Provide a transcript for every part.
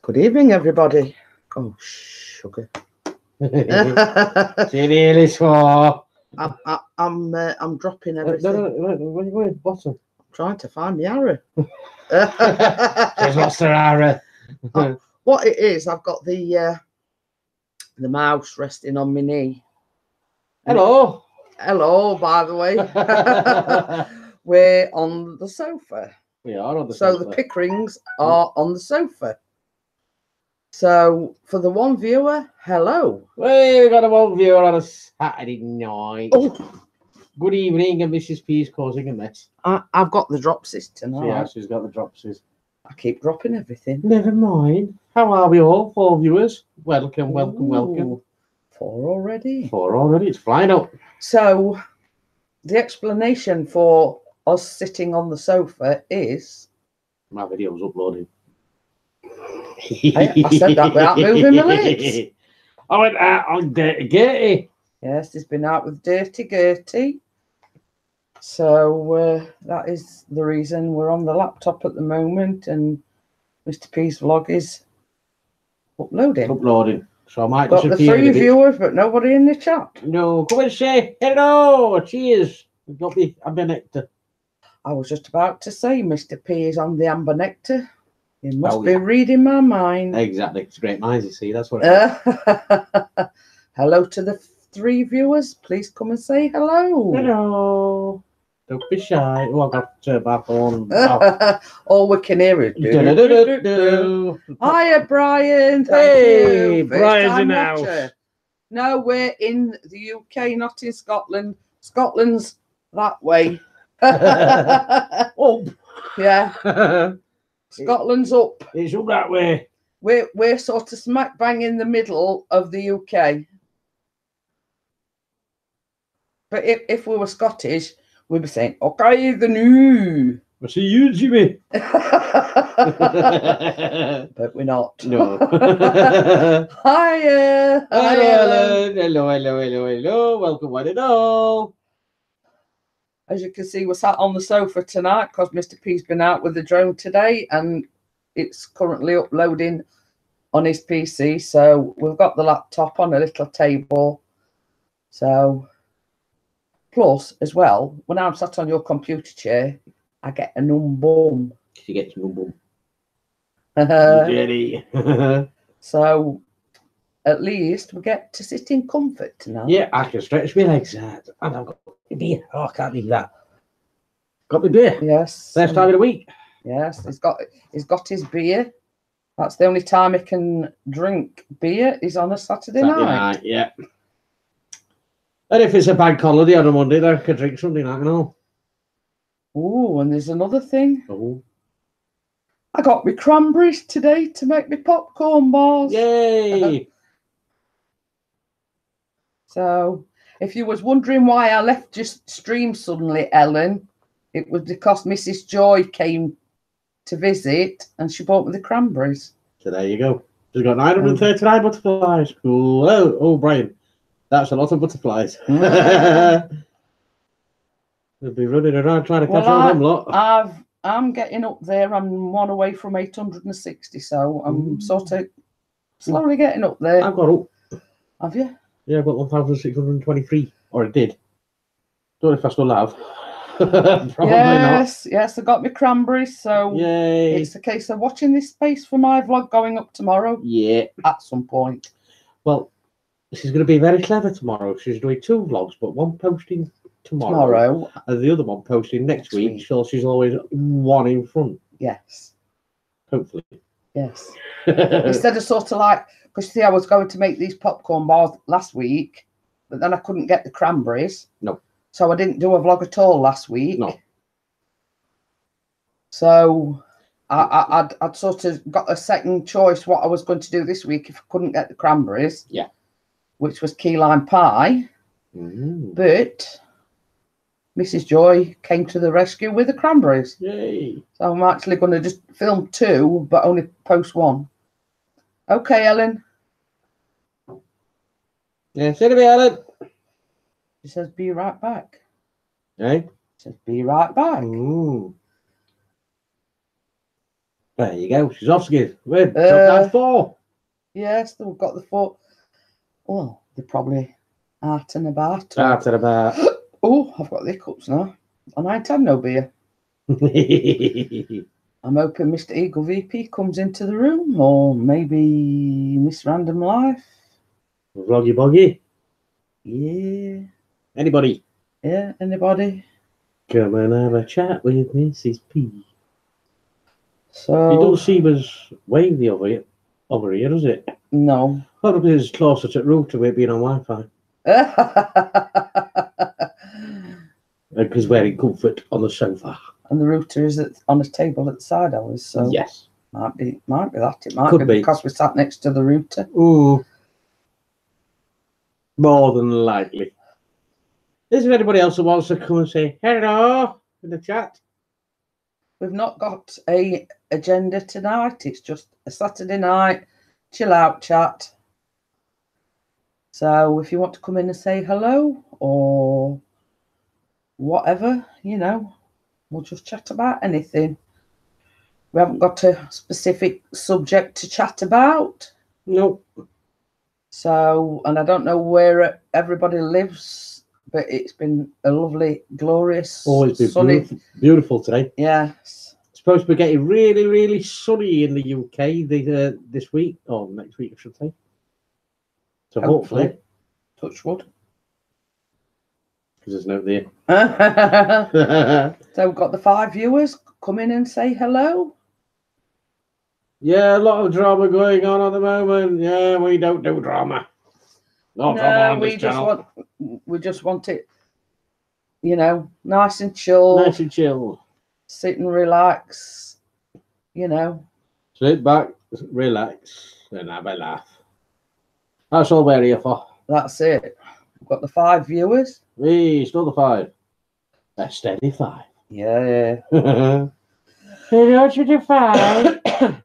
Good evening, everybody. Oh, sugar. Really for. I'm dropping everything. No, where are you going? Bottom. I'm trying to find the arrow. She's lost her arrow. What it is, I've got the mouse resting on my knee. Hello. Hello, by the way. We're on the sofa. We are on the So sofa. the Pickerings are on the sofa. So for the one viewer, hello. We got a one viewer on a Saturday night. Oh, Good evening, and Mrs. P's causing a mess. I've got the dropsies tonight. Yeah, she's got the dropsies. I keep dropping everything. Never mind. How are we all? 4 viewers. Welcome, welcome, welcome. Ooh, 4 already. 4 already. It's flying up. So the explanation for us sitting on the sofa is... My video's uploading. I said that without moving my lips. I went out on Dirty Gertie. Yes, he's been out with Dirty Gertie. So that is the reason we're on the laptop at the moment, and Mr. P's vlog is uploading. Uploading. So I might Got the disappear 3 viewers, but nobody in the chat. No, come and say hello. Cheers. We've got the Amber Nectar. I was just about to say Mr. P is on the Amber Nectar. He must be reading my mind. Exactly. It's great minds, you see. That's what it is. Hello to the 3 viewers. Please come and say hello. Hello. Don't be shy. Oh, I've got to turn back on. All we can hear is... Hiya, Brian. Hey, Brian's in the house. No, we're in the UK, not in Scotland. Scotland's that way. Up. Yeah. Scotland's up. It's up that way. We're sort of smack bang in the middle of the UK. But if we were Scottish, we'd be saying, okay, the new. I see you, Jimmy. But we're not. No. Hiya. Hello, Ellen. Hello. Welcome, one and all. As you can see, we're sat on the sofa tonight because Mr. P's been out with the drone today and it's currently uploading on his PC. So we've got the laptop on a little table. So, plus, as well, when I'm sat on your computer chair, I get a numb bum. You get a numb bum. So, at least we get to sit in comfort tonight. Yeah, I can stretch my legs out. And I've got my beer. Oh, I can't leave that. Got my beer. Yes. First time in a week. Yes, he's got his beer. That's the only time he can drink beer is on a Saturday night. Yeah. And if it's a bank holiday on a Monday, then I can drink something like that. Oh, and there's another thing. Oh. I got my cranberries today to make my popcorn bars. Yay! So, if you was wondering why I left your stream suddenly, Ellen, it was because Mrs. Joy came to visit and she bought me the cranberries. So there you go. She's got 939 butterflies. Cool. Oh, Brian, that's a lot of butterflies. They'll be running around trying to catch all them lot. I'm getting up there. I'm 1 away from 860, so I'm sort of slowly getting up there. I've got up. Have you? Yeah, I've got 1,623. Or it did. Don't know if I still have. Probably not. Yes, I got my cranberries, so yay. It's a case of watching this space for my vlog going up tomorrow. Yeah. At some point. Well, she's going to be very clever tomorrow. She's doing 2 vlogs, but one posting tomorrow and the other one posting next week. So she's always 1 in front. Yes. Hopefully. Yes. Instead of sort of like, because see, I was going to make these popcorn bars last week, but then I couldn't get the cranberries. No. So I didn't do a vlog at all last week. No. So I'd sort of got a second choice what I was going to do this week if I couldn't get the cranberries. Yeah. Which was key lime pie. But Mrs. Joy came to the rescue with the cranberries. Yay. So I'm actually going to just film 2, but only post 1. Okay, Ellen. Yeah, say to me, Ellen. She says, be right back. Hey? She says, be right back. Ooh. There you go. She's off skiing. We're down 4. Yes, they've got the 4. Well, they're probably out and about. Out and about. Oh, I've got the hiccups now. And I ain't had no beer. I'm hoping Mr. Eagle VP comes into the room, or maybe Miss Random Life. Vloggy Boggy. Yeah. Anybody? Yeah, anybody? Come and have a chat with Mrs. P. So you don't see us wavy over here, is it? No. Probably it's closer to router with being on Wi-Fi. Because we're in comfort on the sofa. And the router is on a table at the side of us, so yes. Might be that. It might Could be because we sat next to the router. Ooh. More than likely. Is there anybody else who wants to come and say hello in the chat? We've not got a agenda tonight. It's just a Saturday night chill out chat. So if you want to come in and say hello or whatever, you know, we'll just chat about anything. We haven't got a specific subject to chat about. Nope. So, and I don't know where everybody lives, but it's been a lovely, glorious, it's been sunny, beautiful today. Yes. It's supposed to be getting really, really sunny in the UK this week, or next week, I should say. So hopefully. Touch wood. Because there's no there. So we've got the 5 viewers. Come in and say hello. Yeah, a lot of drama going on at the moment. Yeah, we don't do drama. No drama on this channel. We just want it, you know, nice and chill. Nice and chill. Sit and relax, you know. Sit back, relax, and have a laugh. That's all we're here for. That's it. We've got the 5 viewers. Hey, still the 5. A steady 5. Yeah. Hello to the 5.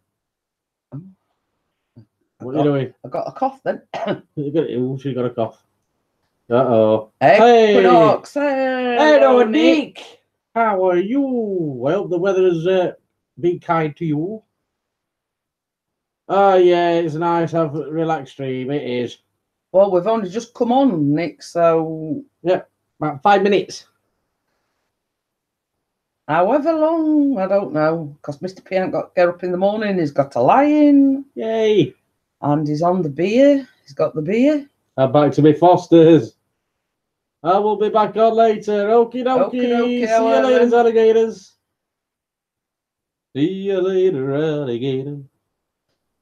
What are you doing? I got a cough then. She's got a cough. Uh-oh. Hey, Equinox. Hello, Nick. How are you? Well, the weather has been kind to you. Oh, yeah, it's nice to have a relaxed stream. It is. Well, we've only just come on, Nick, so... Yeah, about 5 minutes. However long, I don't know. Because Mr. P ain't got to get up in the morning. He's got to lie in. Yay. And he's on the beer. He's got the beer. I'm back to my Fosters. I will be back on later. Okie dokie. See you later, alligators. See you later, alligator.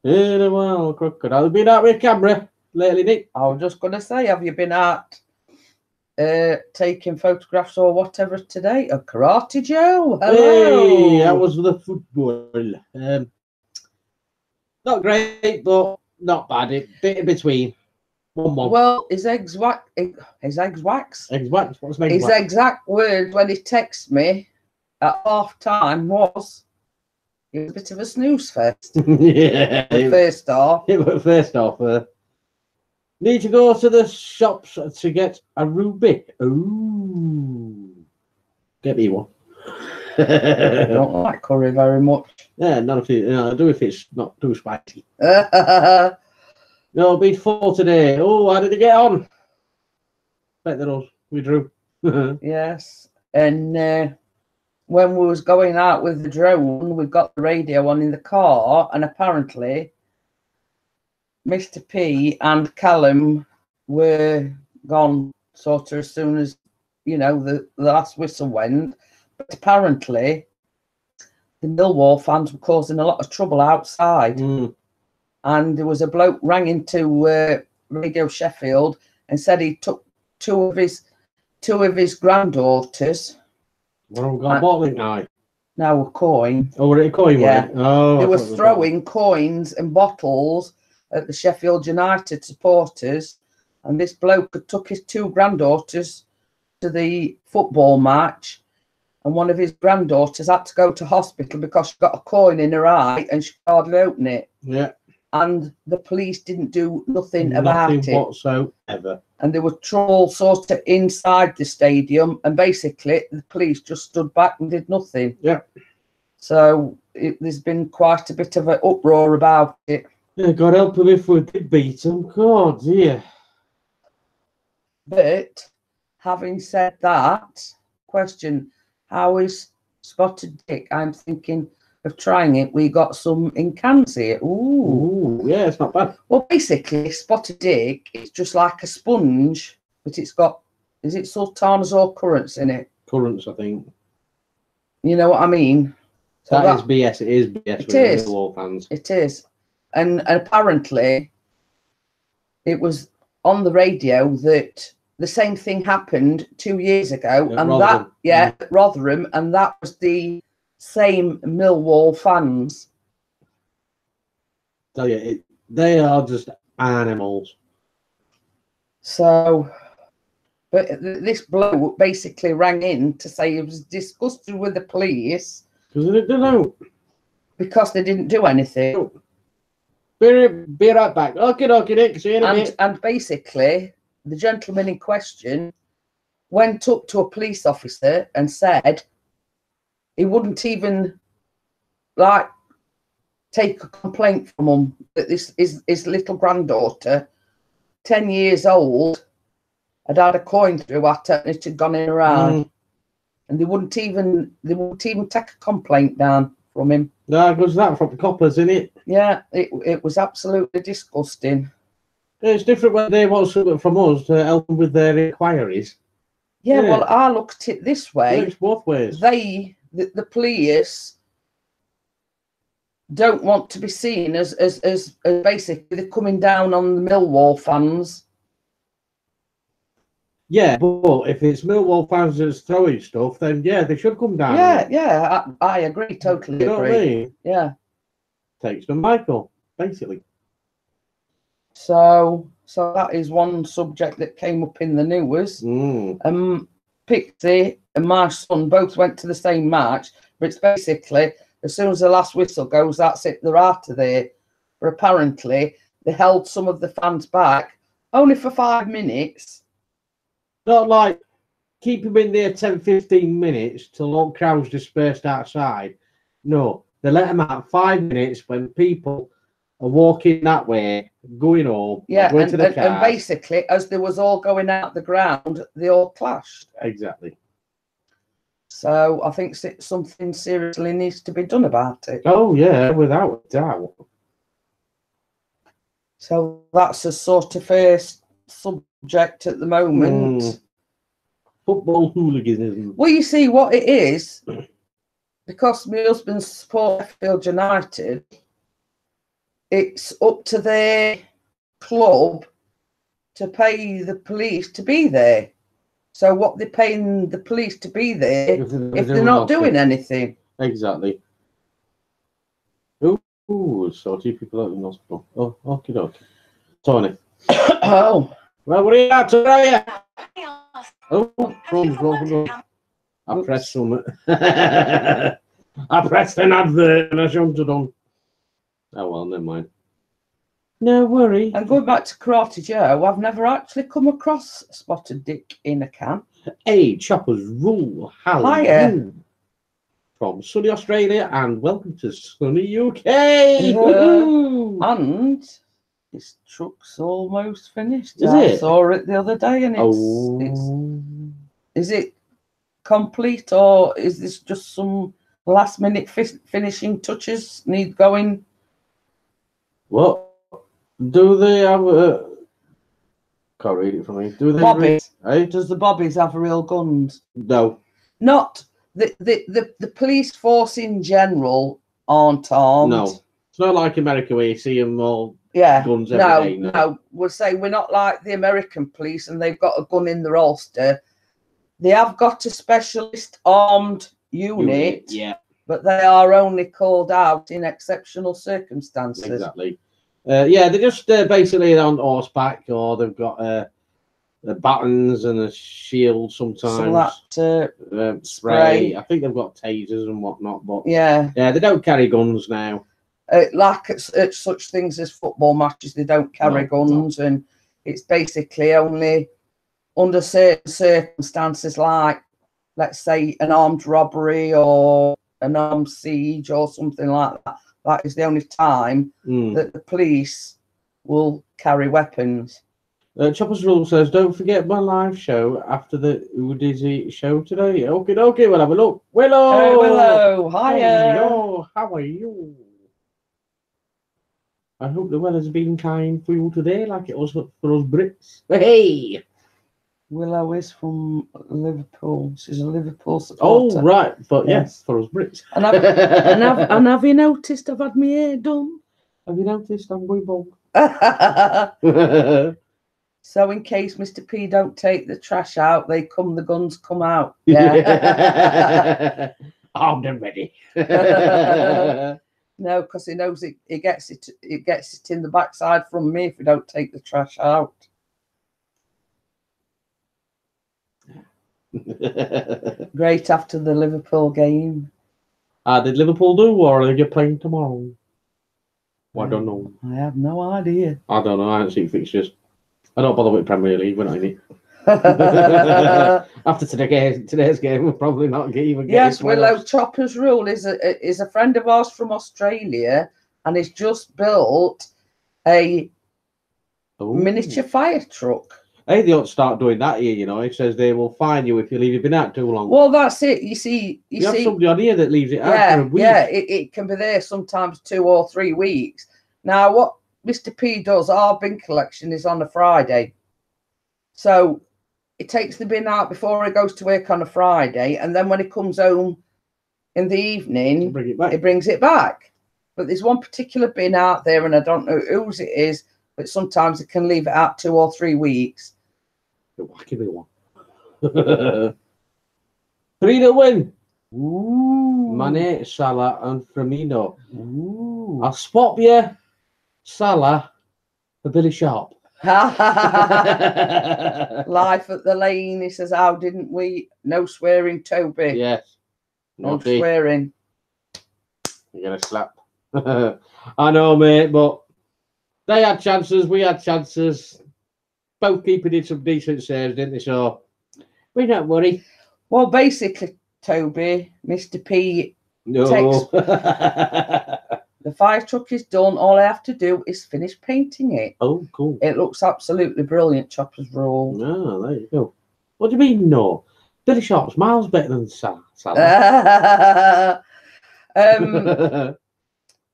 In a wild crocodile. Have you been out with a camera lately, Nick? I was just going to say, have you been out taking photographs or whatever today? A Karate Joe. Hello. Hey, that was for the football. Not great, but not bad. Bit in between. 1-1. Well, his eggs wax. His eggs wax. Eggs wax. What's his His exact words when he texted me at half time was, "It was a bit of a snooze fest." Yeah. First off. First off, need to go to the shops to get a ruby. Ooh. Get me one. I don't like curry very much. Yeah, none of it. I do if it's not too spicy. No, beat 4 today. Oh, how did it get on? Bet that we drew. Yes, and when we was going out with the drone, we got the radio on in the car, and apparently Mr. P and Callum were gone sort of as soon as, you know, the last whistle went. But apparently the Millwall fans were causing a lot of trouble outside. And there was a bloke rang into Radio Sheffield and said he took two of his granddaughters. Well, got bottling now. Now a coin. Oh, were it a coin? Yeah. Oh, they were throwing coins and bottles at the Sheffield United supporters, and this bloke had took his 2 granddaughters to the football match, and one of his granddaughters had to go to hospital because she got a coin in her eye and she could hardly open it. Yeah. And the police didn't do nothing about it whatsoever. And there were trouble sort of inside the stadium, and basically the police just stood back and did nothing. Yeah. So there's been quite a bit of an uproar about it. Yeah, God help them if we did beat them. God, yeah. But having said that, question: how is Spotted Dick? I'm thinking of trying it. We got some in cans here. Ooh, yeah, it's not bad. Well, basically, Spotted Dick, it's just like a sponge, but it's got, is it sultanas or currants in it? Currants, I think. You know what I mean? So that is BS. It is BS. It is. Millwall fans. It is. And apparently, it was on the radio that the same thing happened 2 years ago, and Rotherham. Rotherham, and that was the same Millwall fans. Tell you, they are just animals. So, but this bloke basically rang in to say he was disgusted with the police because they didn't do anything. Be right back. Okay, Nick. See you in a bit. And basically, the gentleman in question went up to a police officer and said he wouldn't even take a complaint from him that this is his little granddaughter, 10 years old, had a coin through at it and it had gone in her eye. And they wouldn't even take a complaint down from him. No, because that from the coppers, isn't it? Yeah, it was absolutely disgusting. It's different when they want something from us to help them with their inquiries. Yeah, well, I looked at it this way. It's both ways. The police don't want to be seen as basically they're coming down on the Millwall fans. Yeah, but if it's Millwall fans that's throwing stuff, then yeah, they should come down. Yeah, I agree, totally agree. Know what I mean? Yeah. Takes from Michael, basically. So that is one subject that came up in the news. Pixie and my son both went to the same match, but it's basically as soon as the last whistle goes, that's it, they're out of there. But apparently they held some of the fans back only for 5 minutes. Not like keep them in there 10-15 minutes till all crowds dispersed outside. No, they let them out 5 minutes when people are walking that way, going home, going to the car. And basically, as they was all going out the ground, they all clashed. Exactly. So I think something seriously needs to be done about it. Oh, yeah, without a doubt. So that's a sort of first subject at the moment. Football hooliganism. Well, you see what it is, because my husband supports Sheffield United, it's up to their club to pay the police to be there. So what they're paying the police to be there if they're not doing anything. Exactly. Ooh, so 2 people out in hospital. Oh, okay. Tony. Oh. Well, what are you at today? Oh, wrong. I pressed something. I pressed an advert and I shouldn't have done. Oh, well, never mind. No worry. And going back to Karate Joe, I've never actually come across Spotted Dick in a can. Hey, Choppers Rule. Hiya. From sunny Australia and welcome to sunny UK. And this truck's almost finished. I saw it the other day and is it complete or is this just some last minute finishing touches need going? What? Do they have can't read it for me. Do they Bobbies? Does the Bobbies have real guns? No. Not the police force in general aren't armed. No. It's not like America where you see them all guns every day. No. We'll say we're not like the American police and they've got a gun in their holster. They have got a specialist armed unit. Yeah. But they are only called out in exceptional circumstances. Exactly. They're just basically on horseback, or they've got the batons and a shield sometimes. Some of that spray. I think they've got tasers and whatnot, but yeah, they don't carry guns now. Like at such things as football matches, they don't carry guns, and it's basically only under certain circumstances, like let's say an armed robbery or an armed siege or something like that, that is the only time that the police will carry weapons. Chopper's Rule says, don't forget my live show after the Udizzy show today. Okay, we'll have a look. Willow! Hey, Willow, hiya! Hello, how are you? I hope the weather's been kind for you today, like it was for us Brits. Hey! Willow is from Liverpool. She's a Liverpool supporter. Oh, right. But yes, for us Brits. And have you noticed I've had my hair done? Have you noticed I'm going bald? So in case Mr. P don't take the trash out, the guns come out. Yeah. Armed and ready. No, because he knows it gets it in the backside from me if we don't take the trash out. Great after the Liverpool game. Did Liverpool do, or are they playing tomorrow? Well, I don't know. I have no idea. I don't know. I haven't seen fixtures. I don't bother with Premier League. We're not in it. After today's game, we'll probably not even get. Yes, Willow Chopper's Rule is a friend of ours from Australia, and he's just built a miniature fire truck. Hey, they ought to start doing that here, you know. It says they will fine you if you've been out too long. Well, that's it. You see, have somebody on here that leaves it out for a week. Yeah, it can be there sometimes 2 or 3 weeks. Now, what Mr. P does, our bin collection is on a Friday. So it takes the bin out before he goes to work on a Friday, and then when he comes home in the evening, he brings it back. But there's one particular bin out there, and I don't know whose it is, but sometimes it can leave it out 2 or 3 weeks. Give me one. 3-0 win. Ooh. Mane, Salah, and Firmino. Ooh. I'll swap you, Salah, for Billy Sharp. Life at the lane. He says, "How didn't we?" No swearing, Toby. Yes. No swearing. You're gonna slap. I know, mate, but they had chances. We had chances. Both keepers did some decent saves, didn't they? So we don't worry. Well, basically, Toby, Mr. P No. The fire truck is done. All I have to do is finish painting it. Oh, cool. It looks absolutely brilliant, Chopper's Rule. Oh, there you go. What do you mean, no? Billy Sharp's miles better than Salah.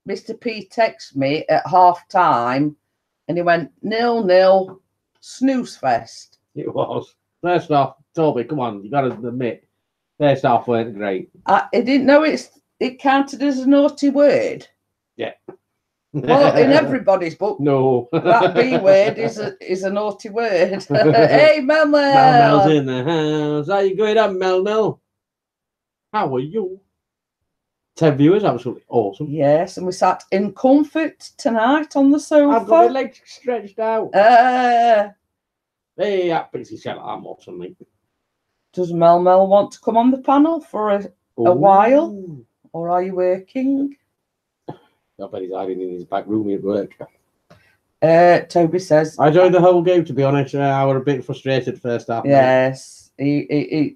Mr. P texted me at half time and he went 0-0 snooze fest. It was. First off, Toby, come on, you got to admit, first half weren't great. I didn't know it counted as a naughty word. Yeah. Well, in everybody's book, no. That B word is a naughty word. Hey, Mel. Mel's in the house. How you going on, Mel? How are you? 10 viewers, absolutely awesome. Yes, and we sat in comfort tonight on the sofa. I've got my legs stretched out. Hey, that Pixie Shell, I'm awesome, mate. Does Mel want to come on the panel for a while? Or are you working? I bet he's hiding in his back room at work. Toby says... I enjoyed the whole game, to be honest. I was a bit frustrated first half. Yes. He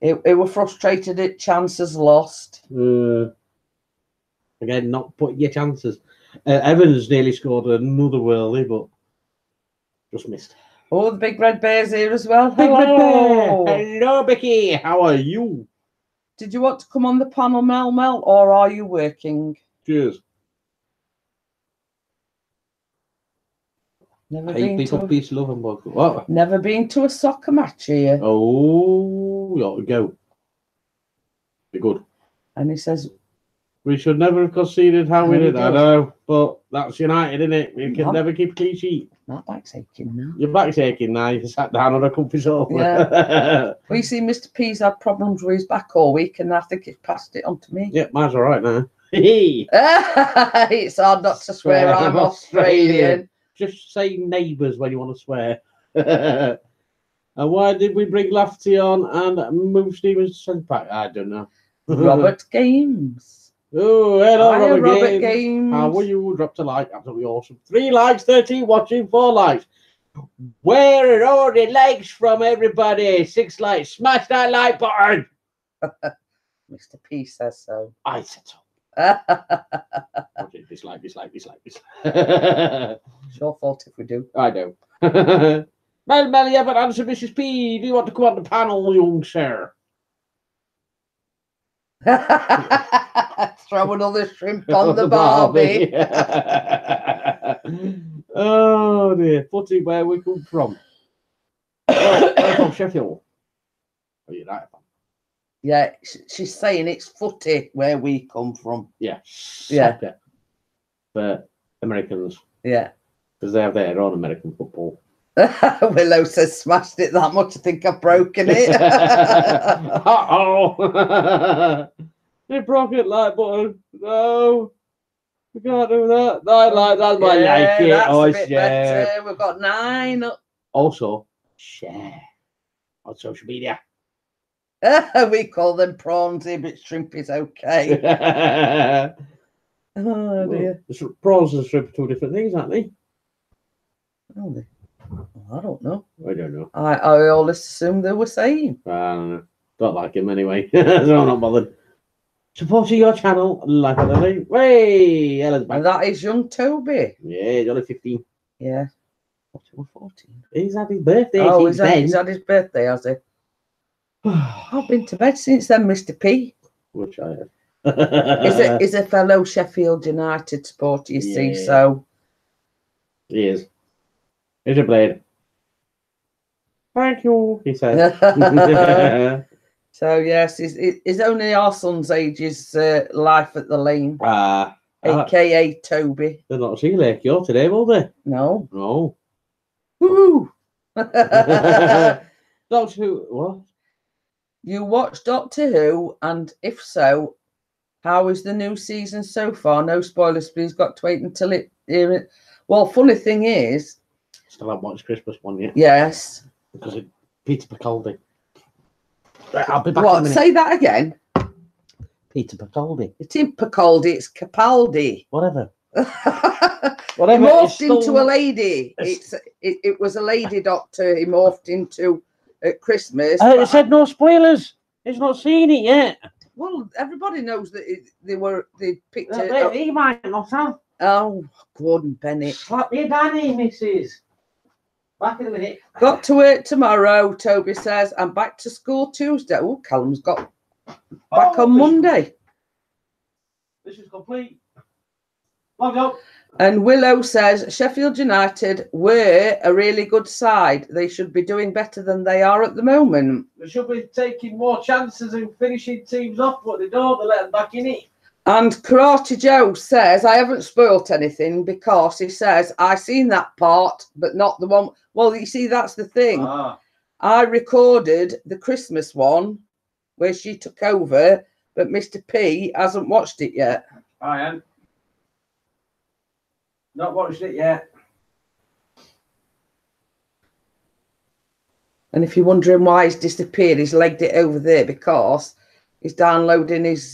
was frustrated at chances lost. Again, not putting your chances. Evans nearly scored another worldie, but just missed. Oh, the Big Red Bear's here as well. Big Red Bear. Hello, Becky. How are you? Did you want to come on the panel, Mel, or are you working? Cheers. Never been to a soccer match here. Oh, you ought to go. Be good. And he says, we should never have conceded how we did. I know, but that's United, isn't it? We can never keep a clean sheet. My back's aching now. Your back's aching now. You sat down on a comfy sofa. Yeah. Well, you see, Mr. P's had problems with his back all week, and I think he's passed it on to me. Yeah, mine's all right now. It's hard not to swear. I'm Australian. Just say neighbours when you want to swear. And why did we bring Lafferty on and move Stevens to centre back? I don't know. Robert Games. Oh, hello, Robert Games. How are you? Dropped a like. Absolutely awesome. 3 likes, 13 watching, 4 likes. Where are all the likes from everybody? 6 likes. Smash that like button. Mr. P says so. I said so. Dislike. It's your fault if we do. I know. Mel, you haven't answered Mrs. P. Do you want to come on the panel, young sir? Throw another shrimp on the Barbie. Oh dear. Footy, where we come from. We're from Sheffield. Are you right? Yeah, she's saying it's footy where we come from. Yeah. Yeah. For Americans. Yeah. Because they have their own American football. Willow says, smashed it that much, I think I've broken it. Uh-oh. They broke it like button. No. We can't do that. No, I like that. Yeah, I like it. That's Oh, a bit share. better. We've got 9. Also, share on social media. We call them prawnsy, but shrimp is okay. Oh dear. Well, prawns and shrimp are 2 different things, aren't they? Oh, well, I don't know. I don't know. I always assumed they were saying. I don't know. Don't like him anyway. So I'm not bothered. Supporting your channel, like the link. Way, Ella's back. And that is young Toby. Yeah, he's only 15. Yeah. 14. He's had his birthday. Oh, he's had his birthday, has he? I've been to bed since then, Mr. P. Which I have. Is a fellow Sheffield United supporter, you see, so. He is. Here's a blade. Thank you, he said. So, yes, he's only our son's age's life at the lane. A.K.A. Toby. They're not seeing Lake York today, will they? No. No. Woo! Doctor Who, what? You watch Doctor Who, and if so, how is the new season so far? No spoilers, please. Got to wait until it. Well, funny thing is, Still haven't watched Christmas one yet. Yes. Because of Peter Capaldi. Right, I'll be back in a minute. Say that again. Peter Capaldi. It isn't Capaldi, it's Capaldi. Whatever. He morphed into a lady. It was a lady doctor he morphed into at Christmas. It said no spoilers. He's not seen it yet. Well, everybody knows that they picked it up. He might not have. Oh, Gordon Bennett. Slap your Danny, missus. Back in a minute. Got to work tomorrow, Toby says. I'm back to school Tuesday. Oh, Callum's got back on Monday. This is complete. Log up. And Willow says Sheffield United were a really good side. They should be doing better than they are at the moment. They should be taking more chances and finishing teams off, but they don't. They let them back in it. And Karate Joe says, I haven't spoilt anything because he says, I seen that part, but not the one. Well, you see, that's the thing. I recorded the Christmas one where she took over, but Mr. P hasn't watched it yet. I am. Not watched it yet. And if you're wondering why he's disappeared, he's legged it over there because he's downloading his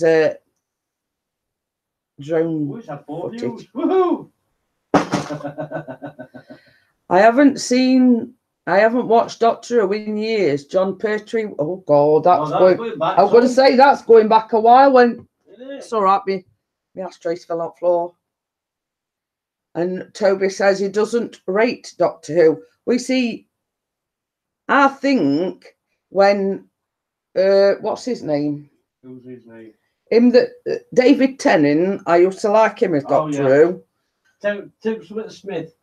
drone footage. Woohoo! I haven't watched Doctor Who in years. John Pertwee. Oh God, that's going back. I was going to say that's going back a while. When it's all right, my ashtrays fell on the floor. And Toby says he doesn't rate Doctor Who. We see. I think when what's his name? Who's his name? David Tennant. I used to like him as Doctor Who. Smith.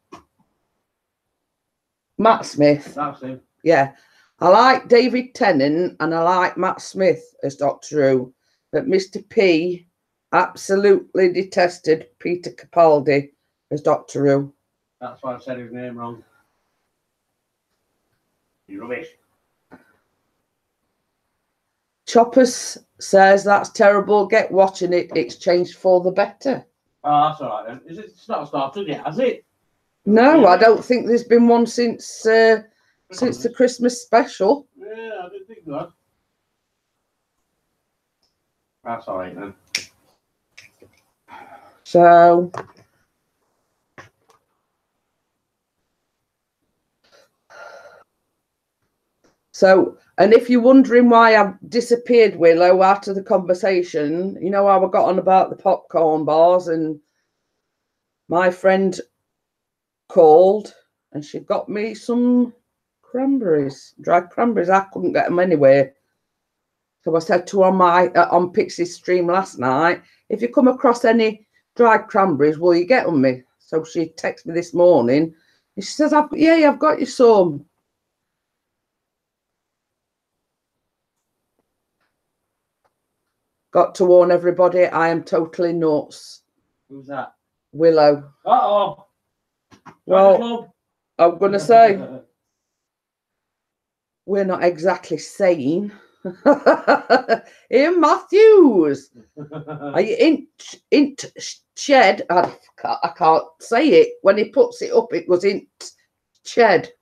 Matt Smith. That's him. Yeah. I like David Tennant and I like Matt Smith as Doctor Who. But Mr. P absolutely detested Peter Capaldi as Doctor Who. That's why I said his name wrong. You rubbish. Choppers says that's terrible. Get watching it. It's changed for the better. Oh, that's all right then. It's not started yet, has it? No, yeah. I don't think there's been one since the Christmas special. Yeah, I didn't think that. That's all right then. So And if you're wondering why I've disappeared, Willow, out of the conversation, you know how I got on about the popcorn bars, and my friend called and she got me some cranberries, dried cranberries. I couldn't get them anywhere. So I said to her on Pixie's stream last night, if you come across any dried cranberries, will you get them me? So she texted me this morning and she says, yeah, I've got you some. Got to warn everybody, I am totally nuts. Who's that? Willow. Uh-oh. Well, I'm going to say, we're not exactly sane. Ian Matthews. Are you int shed? I can't say it. When he puts it up, it goes int shed.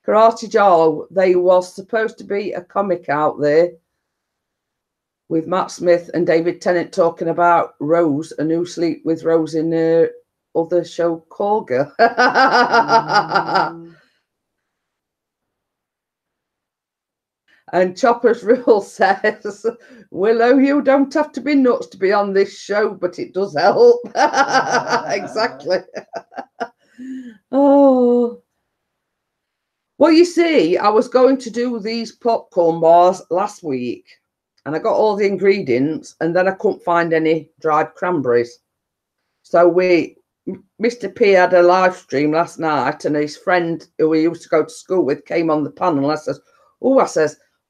Karate Joe, there was supposed to be a comic out there with Matt Smith and David Tennant talking about Rose and who sleep with Rose in her other show, Corga. And Chopper's Rule says, Willow, you don't have to be nuts to be on this show, but it does help. Exactly. Oh. Well, you see, I was going to do these popcorn bars last week and I got all the ingredients and then I couldn't find any dried cranberries. So Mr. P had a live stream last night and his friend who we used to go to school with came on the panel. I says,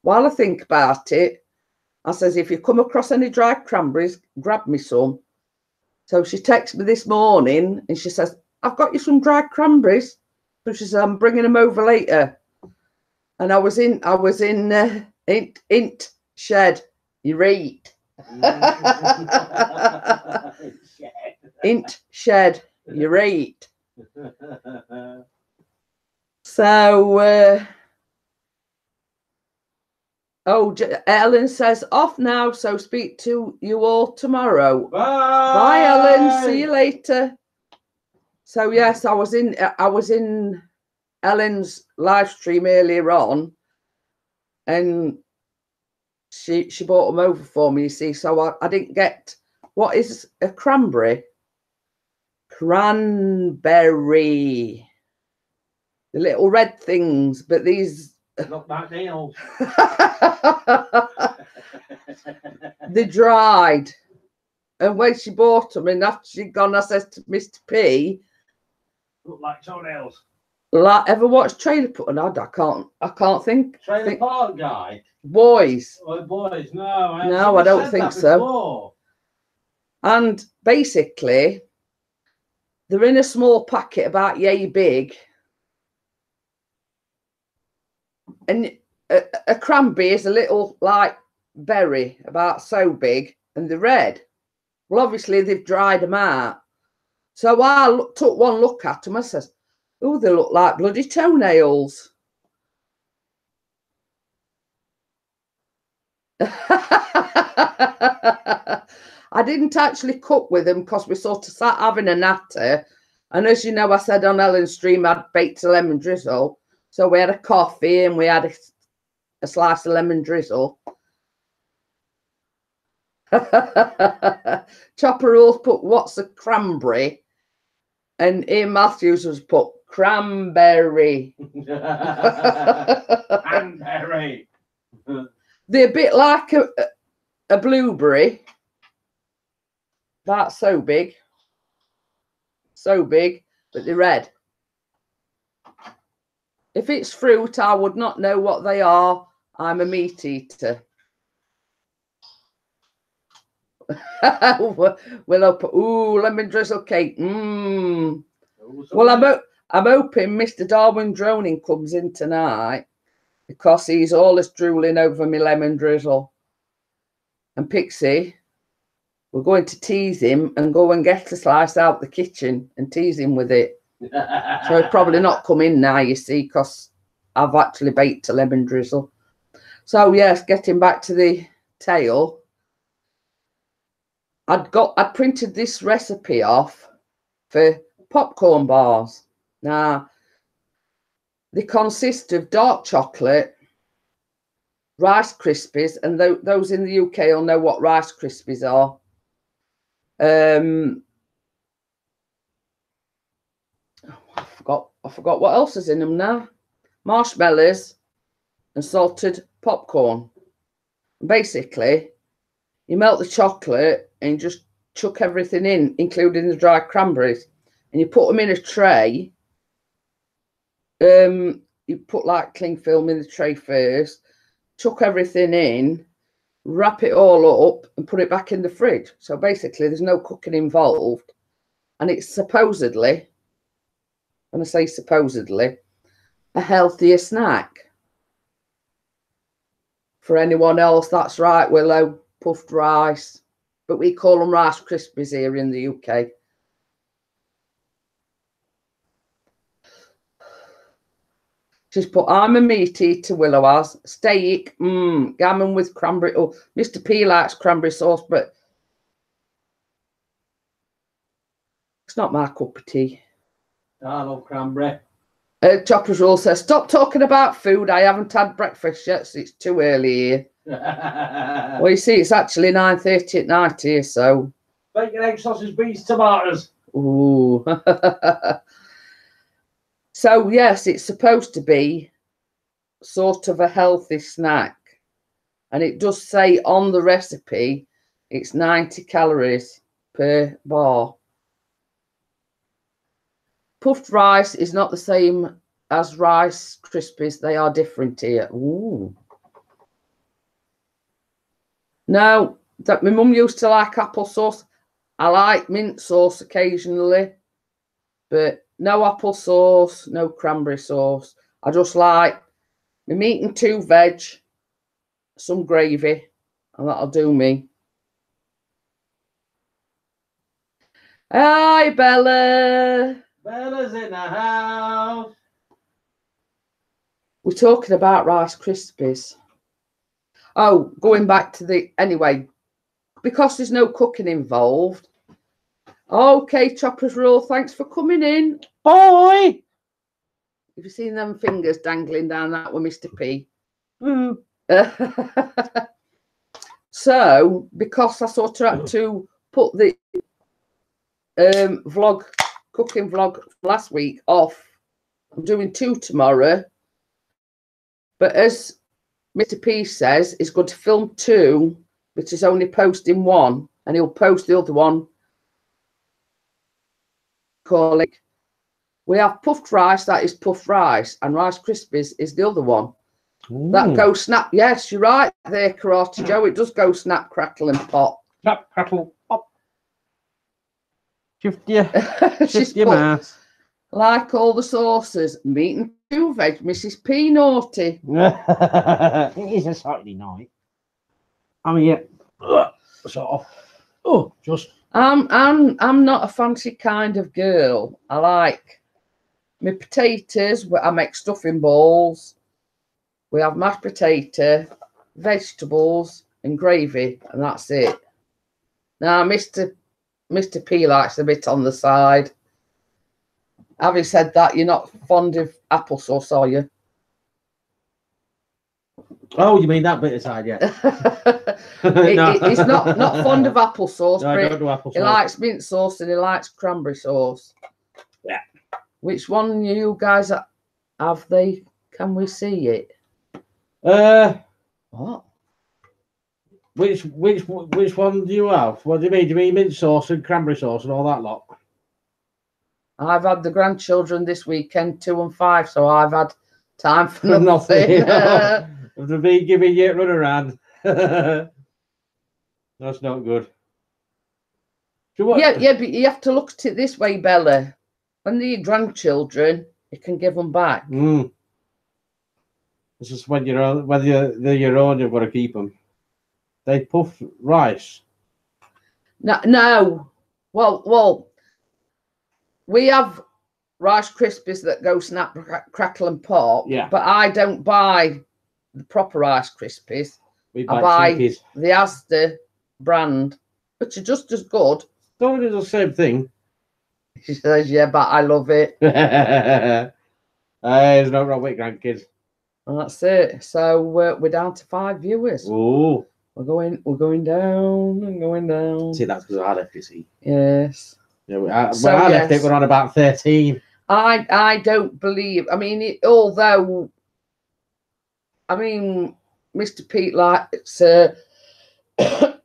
while I think about it, I says, if you come across any dried cranberries, grab me some. So she texted me this morning and she says, I've got you some dried cranberries. So she says, I'm bringing them over later. And I was in int shed. You read. Int shed. You read. So, Ellen says, off now, so speak to you all tomorrow. Bye, Ellen. See you later. So yes, I was in Ellen's live stream earlier on, and she brought them over for me. You see, so I didn't get what is a cranberry. Cranberry, the little red things, but these look like nails. They're dried, and when she bought them, and after she'd gone, I says to Mr. P, look like toenails. Like, ever watched Trailer Park? No, I can't think. Trailer Park Guy. Boys. Oh, boys. No, I don't think so. And basically, they're in a small packet about yay big, and a cranberry is a little like berry about so big, and they're red. Well, obviously they've dried them out. So I took one look at them. I says, oh, they look like bloody toenails. I didn't actually cook with them because we sort of sat having a natter. And as you know, I said on Ellen's stream, I'd baked a lemon drizzle. So we had a coffee and we had a slice of lemon drizzle. Chopper Rules put, what's a cranberry? And Ian Matthews was put, cranberry. Cranberry. They're a bit like a blueberry. That's so big, but they're red. If it's fruit, I would not know what they are. I'm a meat eater. Ooh, lemon drizzle cake. Well, I'm hoping Mr. Darwin Droning comes in tonight because he's always drooling over me lemon drizzle. And Pixie, we're going to tease him and go and get a slice out the kitchen and tease him with it. So he'll probably not come in now, you see, because I've actually baked a lemon drizzle. So yes, getting back to the tale, I'd printed this recipe off for popcorn bars. Now, They consist of dark chocolate, Rice Krispies, and those in the UK will know what Rice Krispies are. I forgot what else is in them now. Marshmallows and salted popcorn. Basically, you melt the chocolate and you just chuck everything in, including the dry cranberries, and you put them in a tray. You put like cling film in the tray first, chuck everything in, wrap it all up and put it back in the fridge. So basically there's no cooking involved, and it's supposedly, when I say supposedly, a healthier snack. For anyone else, that's right, Willow, puffed rice, but we call them Rice Krispies here in the UK. She's put, I'm a meat eater, Willow has. Steak, gammon with cranberry. Oh, Mr. P likes cranberry sauce, but it's not my cup of tea. I love cranberry. Chopper's Rule says, stop talking about food. I haven't had breakfast yet, so it's too early here. Well, you see, it's actually 9:30 at night here, so. Bacon, egg, sausage, beans, tomatoes. Ooh. So, yes, it's supposed to be sort of a healthy snack. And it does say on the recipe, it's 90 calories per bar. Puffed rice is not the same as Rice Krispies. They are different here. Ooh. No, that my mum used to like applesauce. I like mint sauce occasionally, but no applesauce, no cranberry sauce. I just like my meat and 2 veg, some gravy, and that'll do me. Hi, Bella. Bella's in the house. We're talking about Rice Krispies. Oh, going back to the... Anyway, because there's no cooking involved. Okay, Chopper's Rule, thanks for coming in. Bye. Have you seen them fingers dangling down that with Mr. P? So, because I sort of had to put the cooking vlog last week off, I'm doing 2 tomorrow. But as Mr. P says, he's going to film 2, but he's only posting 1, and he'll post the other one. Call it. We have puffed rice, that is puffed rice, and Rice Krispies is the other one. Ooh. That goes snap. Yes, you're right there, Karate Joe. It does go snap, crackle, and pop. Snap, crackle, pop. Shift your mass. Like all the sauces, meat and 2 veg, Mrs. P naughty. It is a Saturday night. I mean, yeah, sort of. Oh, just. I'm not a fancy kind of girl. I like my potatoes. I make stuffing balls. We have mashed potato, vegetables, and gravy, and that's it. Now, Mr. P likes a bit on the side. Having said that, you're not fond of applesauce, are you? Oh, you mean that bit aside, yeah. He's not fond of applesauce. No, I don't do applesauce. He likes mint sauce and he likes cranberry sauce. Yeah. Which one you guys have? They? Can we see it? What? Which one do you have? What do you mean? Do you mean mint sauce and cranberry sauce and all that lot? I've had the grandchildren this weekend, 2 and 5, so I've had time for nothing. To be giving you a run around. That's not good. So yeah, but you have to look at it this way, Bella. When they're your grandchildren, you can give them back. It's just when you're on, whether they're your own, you've got to keep them. They puff rice. No. Well, we have Rice Krispies that go snap, crackle, and pop. Yeah. But I don't buy the proper Rice Krispies. I buy the Asda brand, which are just as good. Don't do the same thing. She says, yeah, but I love it. There's no wrong with grandkids. And that's it. So we're down to 5 viewers. Oh, we're going down and going down. See, that's because I left, you see. Yes. Yeah, when I left it, we're on about 13. I don't believe. I mean, although, I mean, Mr. Pete likes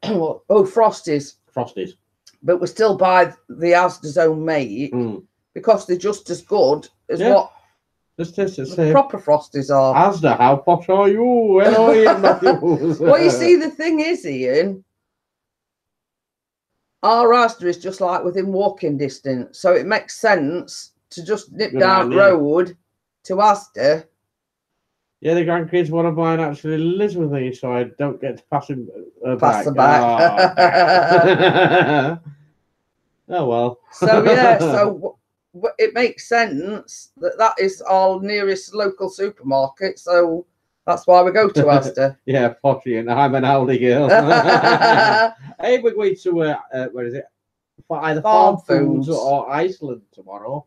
Frosties. Frosties. But we're still by the Asda's own make because they're just as good as what the proper Frosties are. Asda, how posh are you? Well, you see, the thing is, Ian, our Asda is just like within walking distance, so it makes sense to just nip down the road to Asda. Yeah, the grandkids want to buy an actually lives with me, so I don't get to pass him pass the back. Oh well. So yeah, so it makes sense that is our nearest local supermarket. So that's why we go to Asda. Yeah, potty, and I'm an Aldi girl. Hey, we're going to where is it? For either Farm Foods or Iceland tomorrow.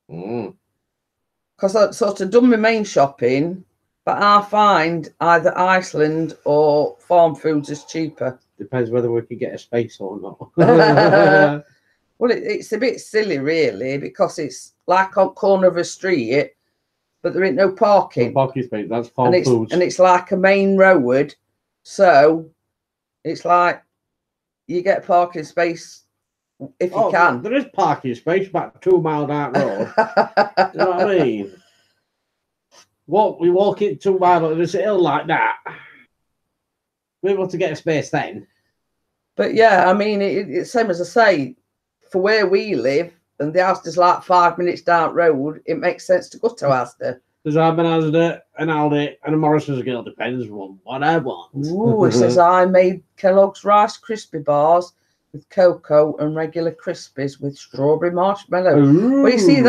Because I sort of done my main shopping, but I find either Iceland or Farm Foods is cheaper. Depends whether we can get a space or not. Well, it's a bit silly, really, because it's like on corner of a street, but there ain't no parking. No parking space. That's Farm Foods, and it's like a main road, so it's like you get a parking space if you can. There is parking space about 2 mile down the road. You know what I mean? We walk it 2 miles on this hill like that. We're able to get a space then. But yeah, I mean, it's same as I say, for where we live, and the Asda's like 5 minutes down the road, it makes sense to go to Asda. There's an Asda, an Aldi, and a Morrison's girl, depends on what I want. Ooh, it says I made Kellogg's Rice Krispie bars with cocoa and regular Krispies with strawberry marshmallow. Ooh, well, you see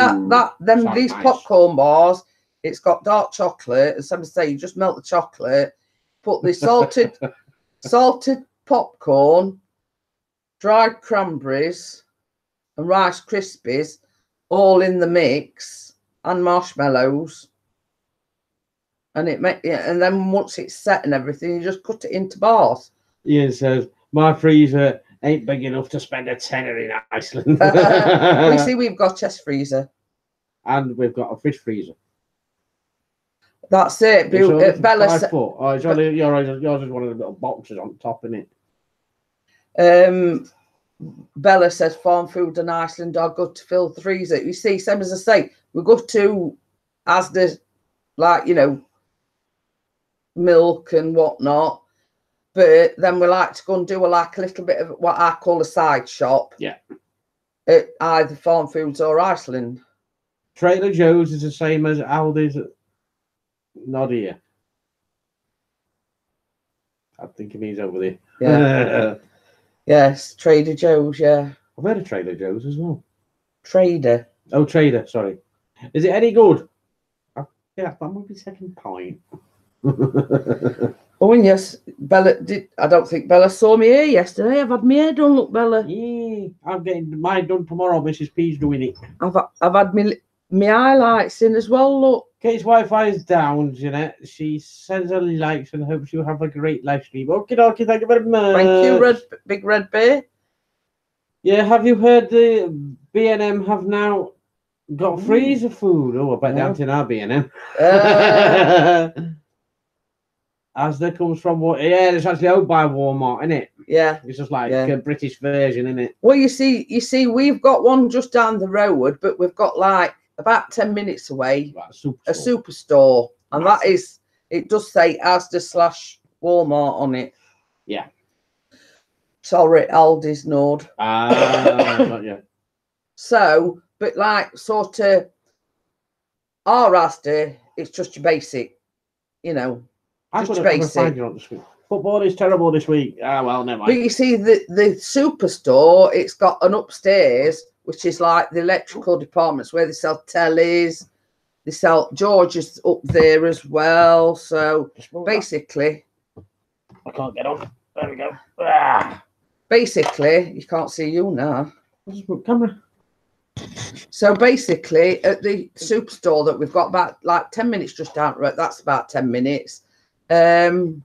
these popcorn bars, it's got dark chocolate, and some say you just melt the chocolate, put the salted popcorn, dried cranberries, and Rice Krispies all in the mix, and marshmallows, and and then once it's set and everything, you just cut it into bars. Ian says my freezer ain't big enough to spend a tenner in Iceland. We see we've got a chest freezer, and we've got a fish freezer. That's it. Bella said, it's only yours is one of the little boxes on top, isn't it? Bella says Farm Food in Iceland are good to fill the freezer. You see, same as I say, we go to Asda, like, you know, milk and whatnot, but then we like to go and do a little bit of what I call a side shop. Yeah. At either Farm Foods or Iceland. Trader Joe's is the same as Aldi's. Not here. I think he means over there. Yeah. Yes, Trader Joe's, yeah. I've heard of Trader Joe's as well. Trader. Oh, Trader, sorry. Is it any good? Yeah, that might be second point. Oh, and yes, Bella I don't think Bella saw me here yesterday. I've had my hair done, look, Bella. Yeah, I'm getting mine done tomorrow. Mrs. P's doing it. I've had my highlights in as well, look. Kate's Wi-Fi is down, Jeanette. She sends her likes and hopes you have a great live stream. Okay, dokie, thank you very much. Thank you, Big Red Bear. Yeah, have you heard the B&M have now got freezer food? Oh, I bet they're in our B&M. Asda comes from what? Yeah, it's actually owned by Walmart, isn't it? Yeah. It's just like a British version, isn't it? Well, you see, we've got one just down the road, but we've got like about 10 minutes away, a superstore, and that is, it does say Asda/Walmart on it. Yeah. Sorry, Aldi's Nord. Yeah. So, but like sort of our Asda, it's just your basic, you know, just your basic. Football is terrible this week. Ah, well, never mind. But you see, the superstore, it's got an upstairs, which is like the electrical departments where they sell tellies. They sell George's up there as well. So basically, I can't get on. There we go. Ah. Basically, you can't see you now. Camera. So basically, at the superstore that we've got about like 10 minutes just down the road, that's about 10 minutes. They've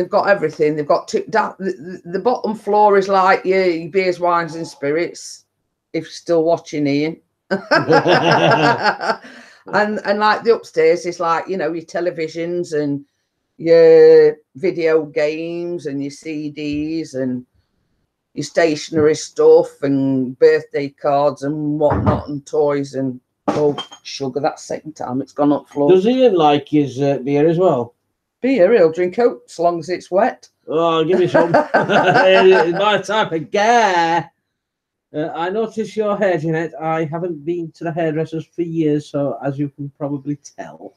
got everything. They've got the bottom floor is like your beers, wines, and spirits. If you're still watching, Ian. and like the upstairs is like, you know, your televisions and your video games and your CDs and your stationery stuff and birthday cards and whatnot and toys and sugar. That's second time it's gone up floor. Does Ian like his beer as well? Beer, he'll drink out as long as it's wet. Oh, give me some. It's my type of guy. I notice your hair, Jeanette. I haven't been to the hairdressers for years, so as you can probably tell.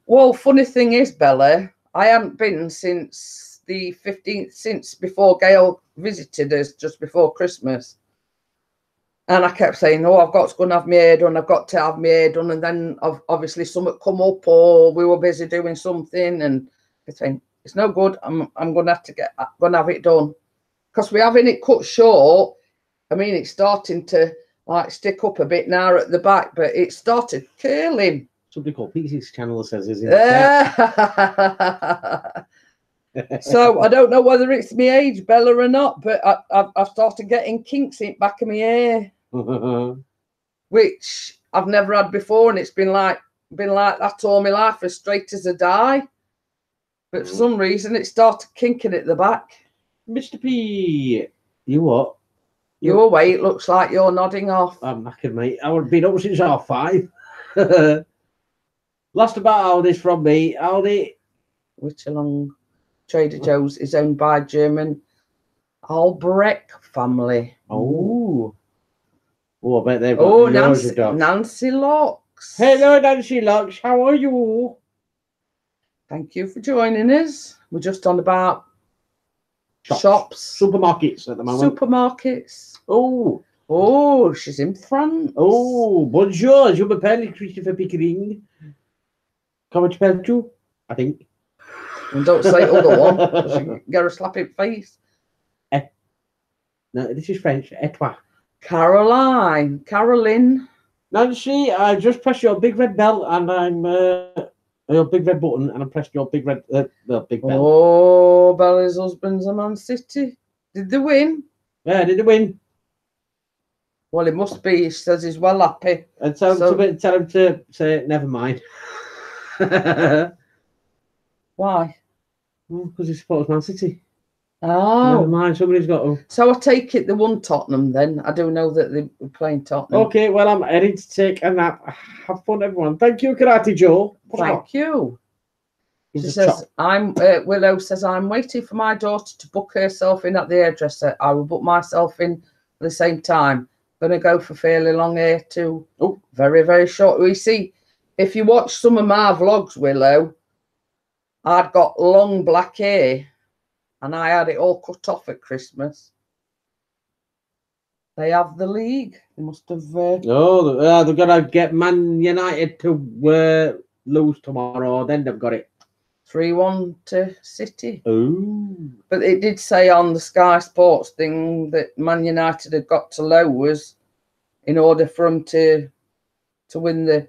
Well, funny thing is, Bella, I haven't been since the 15th, since before Gail visited us just before Christmas. And I kept saying, oh, I've got to go and have my hair done. I've got to have my hair done. And then obviously something come up or we were busy doing something. And I think it's no good. I'm going to have to have it done. Because we're having it cut short. I mean, it's starting to like stick up a bit now at the back, but it started curling. Somebody called Pete's channel says, is it? So I don't know whether it's my age, Bella, or not, but I've started getting kinks in the back of my hair, which I've never had before, and it's been like that all my life, as straight as a die. But for some reason, it started kinking at the back. Mr. P, you what? Your weight looks like you're nodding off. I'm knackered, mate. I would have been up since 5:30. Last about Aldi's from me. Aldi, which along Trader Joe's is owned by German Albrecht family. Oh, I bet they've got Nancy Locks. Hello, Nancy Locks. How are you? Thank you for joining us. We're just on about shops, supermarkets at the moment. Supermarkets. Oh, she's in France. Oh, bonjour. Je m'appelle Christopher Pickering. Comment tu I think. And don't say other one. Get a slap in face. No, this is French. Et toi? Caroline. Nancy, I just pressed your big red bell and I'm your big red button and I pressed your big red big bell. Oh, Bella's husband's a Man City. Did they win? Yeah, did they win? Well, it must be. He says he's well happy. And tell him to say never mind. Why? Because he supports Man City. Oh. Never mind, somebody's got to. So I take it they won Tottenham then. I do know that they were playing Tottenham. Okay, well, I'm heading to take a nap. Have fun, everyone. Thank you, Karate Joe. Thank you. She says, Willow says, I'm waiting for my daughter to book herself in at the hairdresser. I will book myself in at the same time. Going to go for fairly long hair too. Oh, very, very short. We see, if you watch some of my vlogs, Willow, I'd got long black hair and I had it all cut off at Christmas. They have the league. They must have... they're going to get Man United to lose tomorrow. Then they've got it. 3-1 to City. Oh. But it did say on the Sky Sports thing that Man United had got to lose in order for them to win the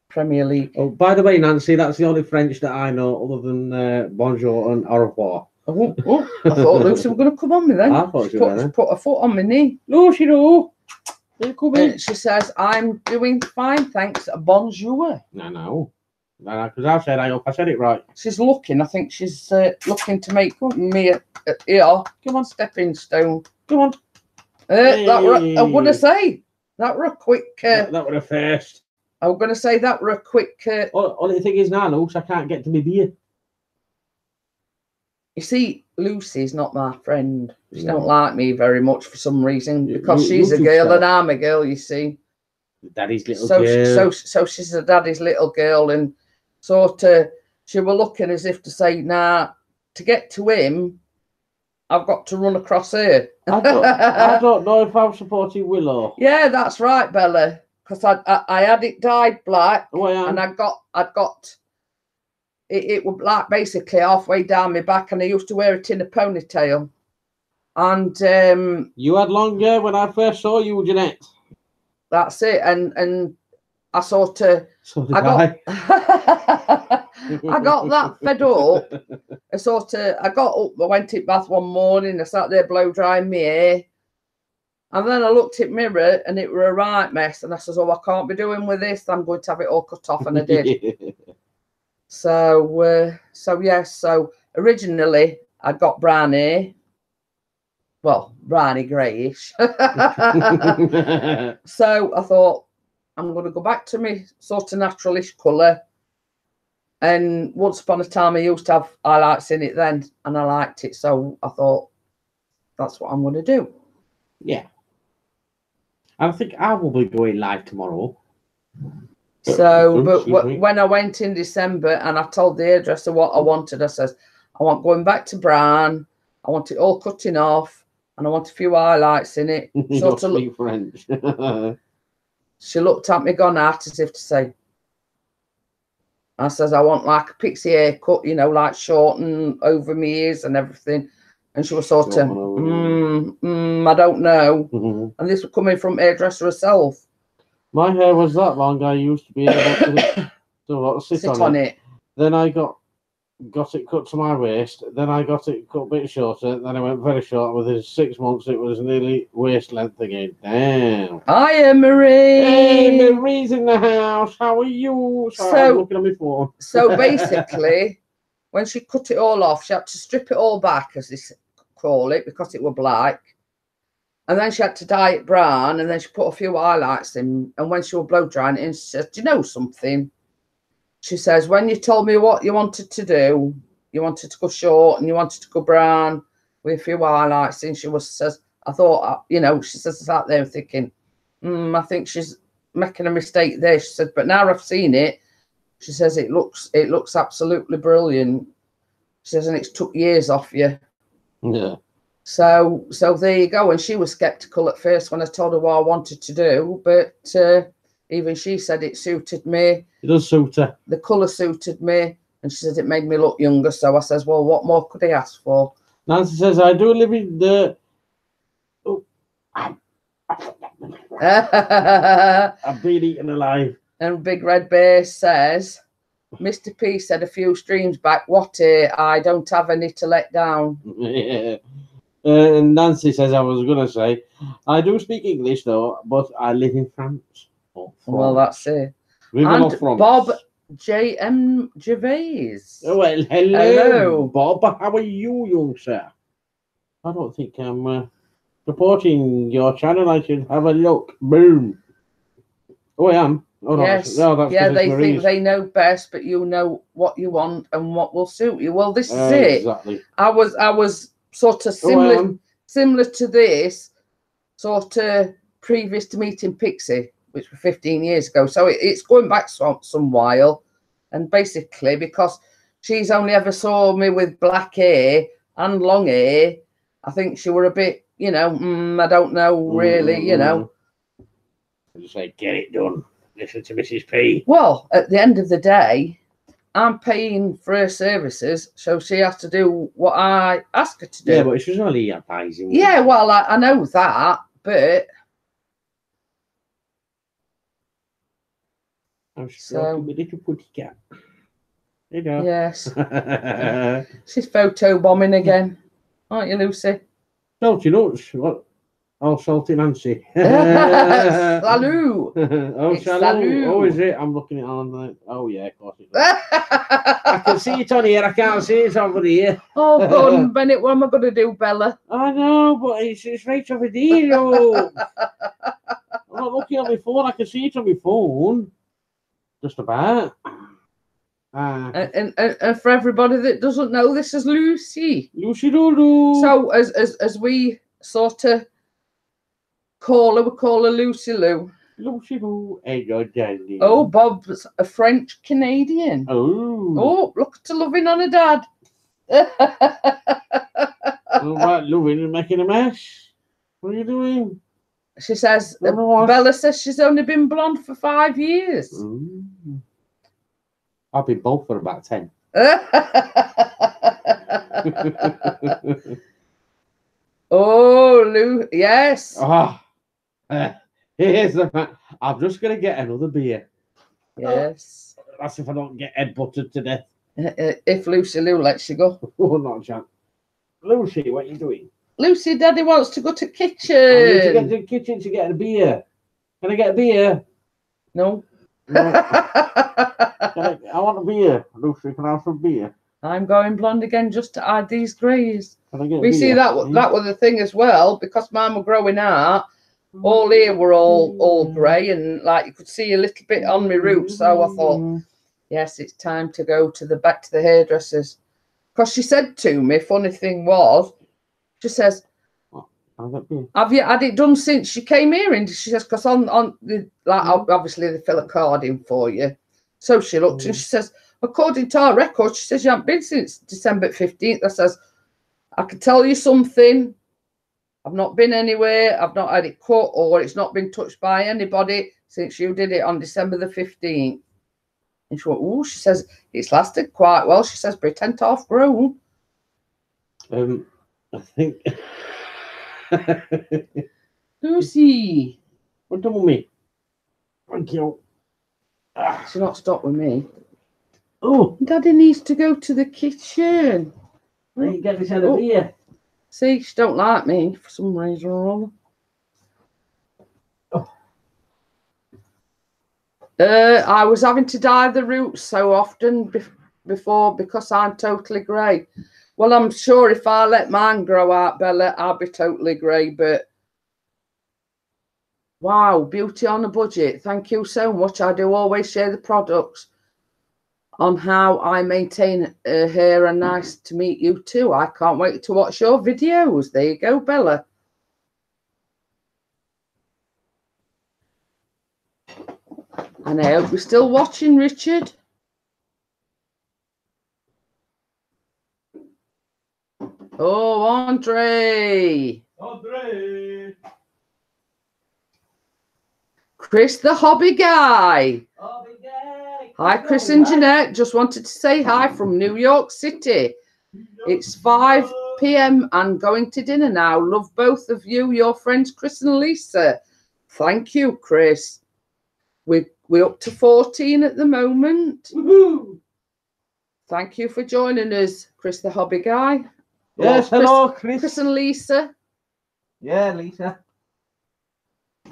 Premier League. Oh, by the way, Nancy, that's the only French that I know other than bonjour and au revoir. I thought Lucy were going to come on me then. I thought she was. Put her foot on my knee. No, she don't. She says, I'm doing fine, thanks. Bonjour. No. Because I said it right. She's looking. I think she's looking to make me a come on, stepping stone. Come on. I want to say that were a quick. That were a first. I was going to say that were a quick. Only thing is now, Luke, I can't get to my beer. You see, Lucy's not my friend. She don't like me very much for some reason because she's a girl and I'm a girl. You see. Daddy's little girl. So she's a daddy's little girl and. She were looking as if to say, nah, to get to him, I've got to run across her. I don't know if I'm supporting Willow. Yeah, that's right, Bella. Because I had it dyed black, and I'd got it was like basically halfway down my back, and I used to wear it in a ponytail. And you had long hair when I first saw you, Jeanette. That's it. And I sort of, I got that fed up. I got up, I went in bath one morning, I sat there blow drying my hair. And then I looked at mirror and it were a right mess. And I says, oh, I can't be doing with this. I'm going to have it all cut off. And I did. So yes. So originally I got brown hair. Well, browny greyish. So I thought, I'm going to go back to my sort of naturalish colour. And once upon a time, I used to have highlights in it then, and I liked it. So I thought, that's what I'm going to do. Yeah. I think I will be going live tomorrow. So, but when I went in December and I told the hairdresser what I wanted, I says, I want going back to brown. I want it all cutting off, and I want a few highlights in it. Sort of speak French. She looked at me, gone out as if to say, I says, I want like a pixie haircut, you know, like short and over my ears and everything. And she was sort of, I don't know. And this was coming from hairdresser herself. My hair was that long, I used to be able to sit on it. Then I got it cut to my waist. Then I got it cut a bit shorter. Then I went very short. Within 6 months, it was nearly waist length again. Damn. Hiya, Marie. Hey, Marie's in the house. How are you? Sorry, I'm looking at my phone. So basically, when she cut it all off, she had to strip it all back, as they call it, because it were black. And then she had to dye it brown, and then she put a few highlights in. And when she was blow drying it, and she said, do you know something? She says, when you told me what you wanted to do, you wanted to go short and you wanted to go brown with a few highlights in, says, I thought, you know, she says, I sat there thinking, I think she's making a mistake there. She said, but now I've seen it, she says, it looks absolutely brilliant. She says, and it's took years off you. Yeah. So there you go. And she was skeptical at first when I told her what I wanted to do, but even she said it suited me. It does suit her. The colour suited me, and she said it made me look younger. So I says, well, what more could I ask for? Nancy says, I do live in the... I've been eaten alive. And Big Red Bear says, Mr. P said a few streams back, what I don't have any to let down. Yeah. And Nancy says, I was going to say, I do speak English, though, but I live in France. Well, that's it. And Bob J.M. Gervais. Oh, well, hello, Bob. How are you, young sir? I don't think I'm supporting your channel. I should have a look. Boom. Oh, I am. Oh, yes. No, that's they Marie's. think they know best, but you know what you want and what will suit you. Well, this is exactly. it. I was sort of similar to this, sort of previous to meeting Pixie, which was 15 years ago. So it's going back some while. And basically, because she's only ever saw me with black hair and long hair, I think she were a bit, you know, I don't know really, you know. I just say, get it done. Listen to Mrs. P. Well, at the end of the day, I'm paying for her services, so she has to do what I ask her to do. Yeah, but she's only advising. Yeah, well, I know that, but... I'm stroking my little putty cat. You know. Yes. She's photo bombing again, aren't you, Lucy? Salty nuts. What? Oh, Salty Nancy. Salut. Oh, salut. Oh, is it? I'm looking at it on. Oh, yeah, of course it is. I can see it on here. I can't see it over here. Oh, go on, Bennett. What am I going to do, Bella? I know, but it's right over there. I'm not looking at my phone. I can see it on my phone. Just about. And for everybody that doesn't know, this is Lucy. Lucy Doodoo. So as we sort of call her, we call her Lucy Lou. Lucy Lou. Hey, God, Daddy. Oh, Bob's a French Canadian. Oh, look at her loving on her dad. What, loving and making a mess? What are you doing? She says, Bella says she's only been blonde for 5 years. I've been bald for about 10. Oh, Lou. Yes. Oh, here's the fact. I'm just going to get another beer. Yes. That's if I don't get head buttered to death. If Lucy Lou lets you go. Oh, not a chance. Lucy, what are you doing? Lucy, Daddy wants to go to kitchen. I need to get to the kitchen to get a beer. Can I get a beer? No. No. I want a beer. Lucy, can I have some beer? I'm going blonde again just to add these greys. Can I get a We beer? see that was the thing as well, because mine were growing out. All here were all grey, and like you could see a little bit on my roots. So I thought, yes, it's time to go back to the hairdressers. Because she said to me, funny thing was, she says, have you had it done since you came here? And she says, because on the obviously they fill a card in for you. So she looked and she says, according to our records, she says you haven't been since December 15th. I says, I can tell you something. I've not been anywhere. I've not had it cut, or it's not been touched by anybody since you did it on December the 15th. And she went, oh, she says, it's lasted quite well. She says, but it ain't half grown. I think. Lucy. What done with me? Thank you. She's not stopped with me. Oh, Daddy needs to go to the kitchen. let you get this out of here. See, she don't like me for some reason or other. I was having to dye the roots so often before because I'm totally grey. Well, I'm sure if I let mine grow out, Bella, I'll be totally grey. But wow, beauty on a budget. Thank you so much. I do always share the products on how I maintain hair, and nice to meet you too. I can't wait to watch your videos. There you go, Bella. And I hope you're still watching, Richard. Oh, Andre. Andre. Chris, the hobby guy. Hobby guy. Hi, Chris and Jeanette. Just wanted to say hi from New York City. It's 5 p.m. and going to dinner now. Love both of you, your friends Chris and Lisa. Thank you, Chris. We're up to 14 at the moment. Woohoo! Thank you for joining us, Chris the hobby guy. Yes, hello, Chris. Chris and Lisa. Yeah, Lisa.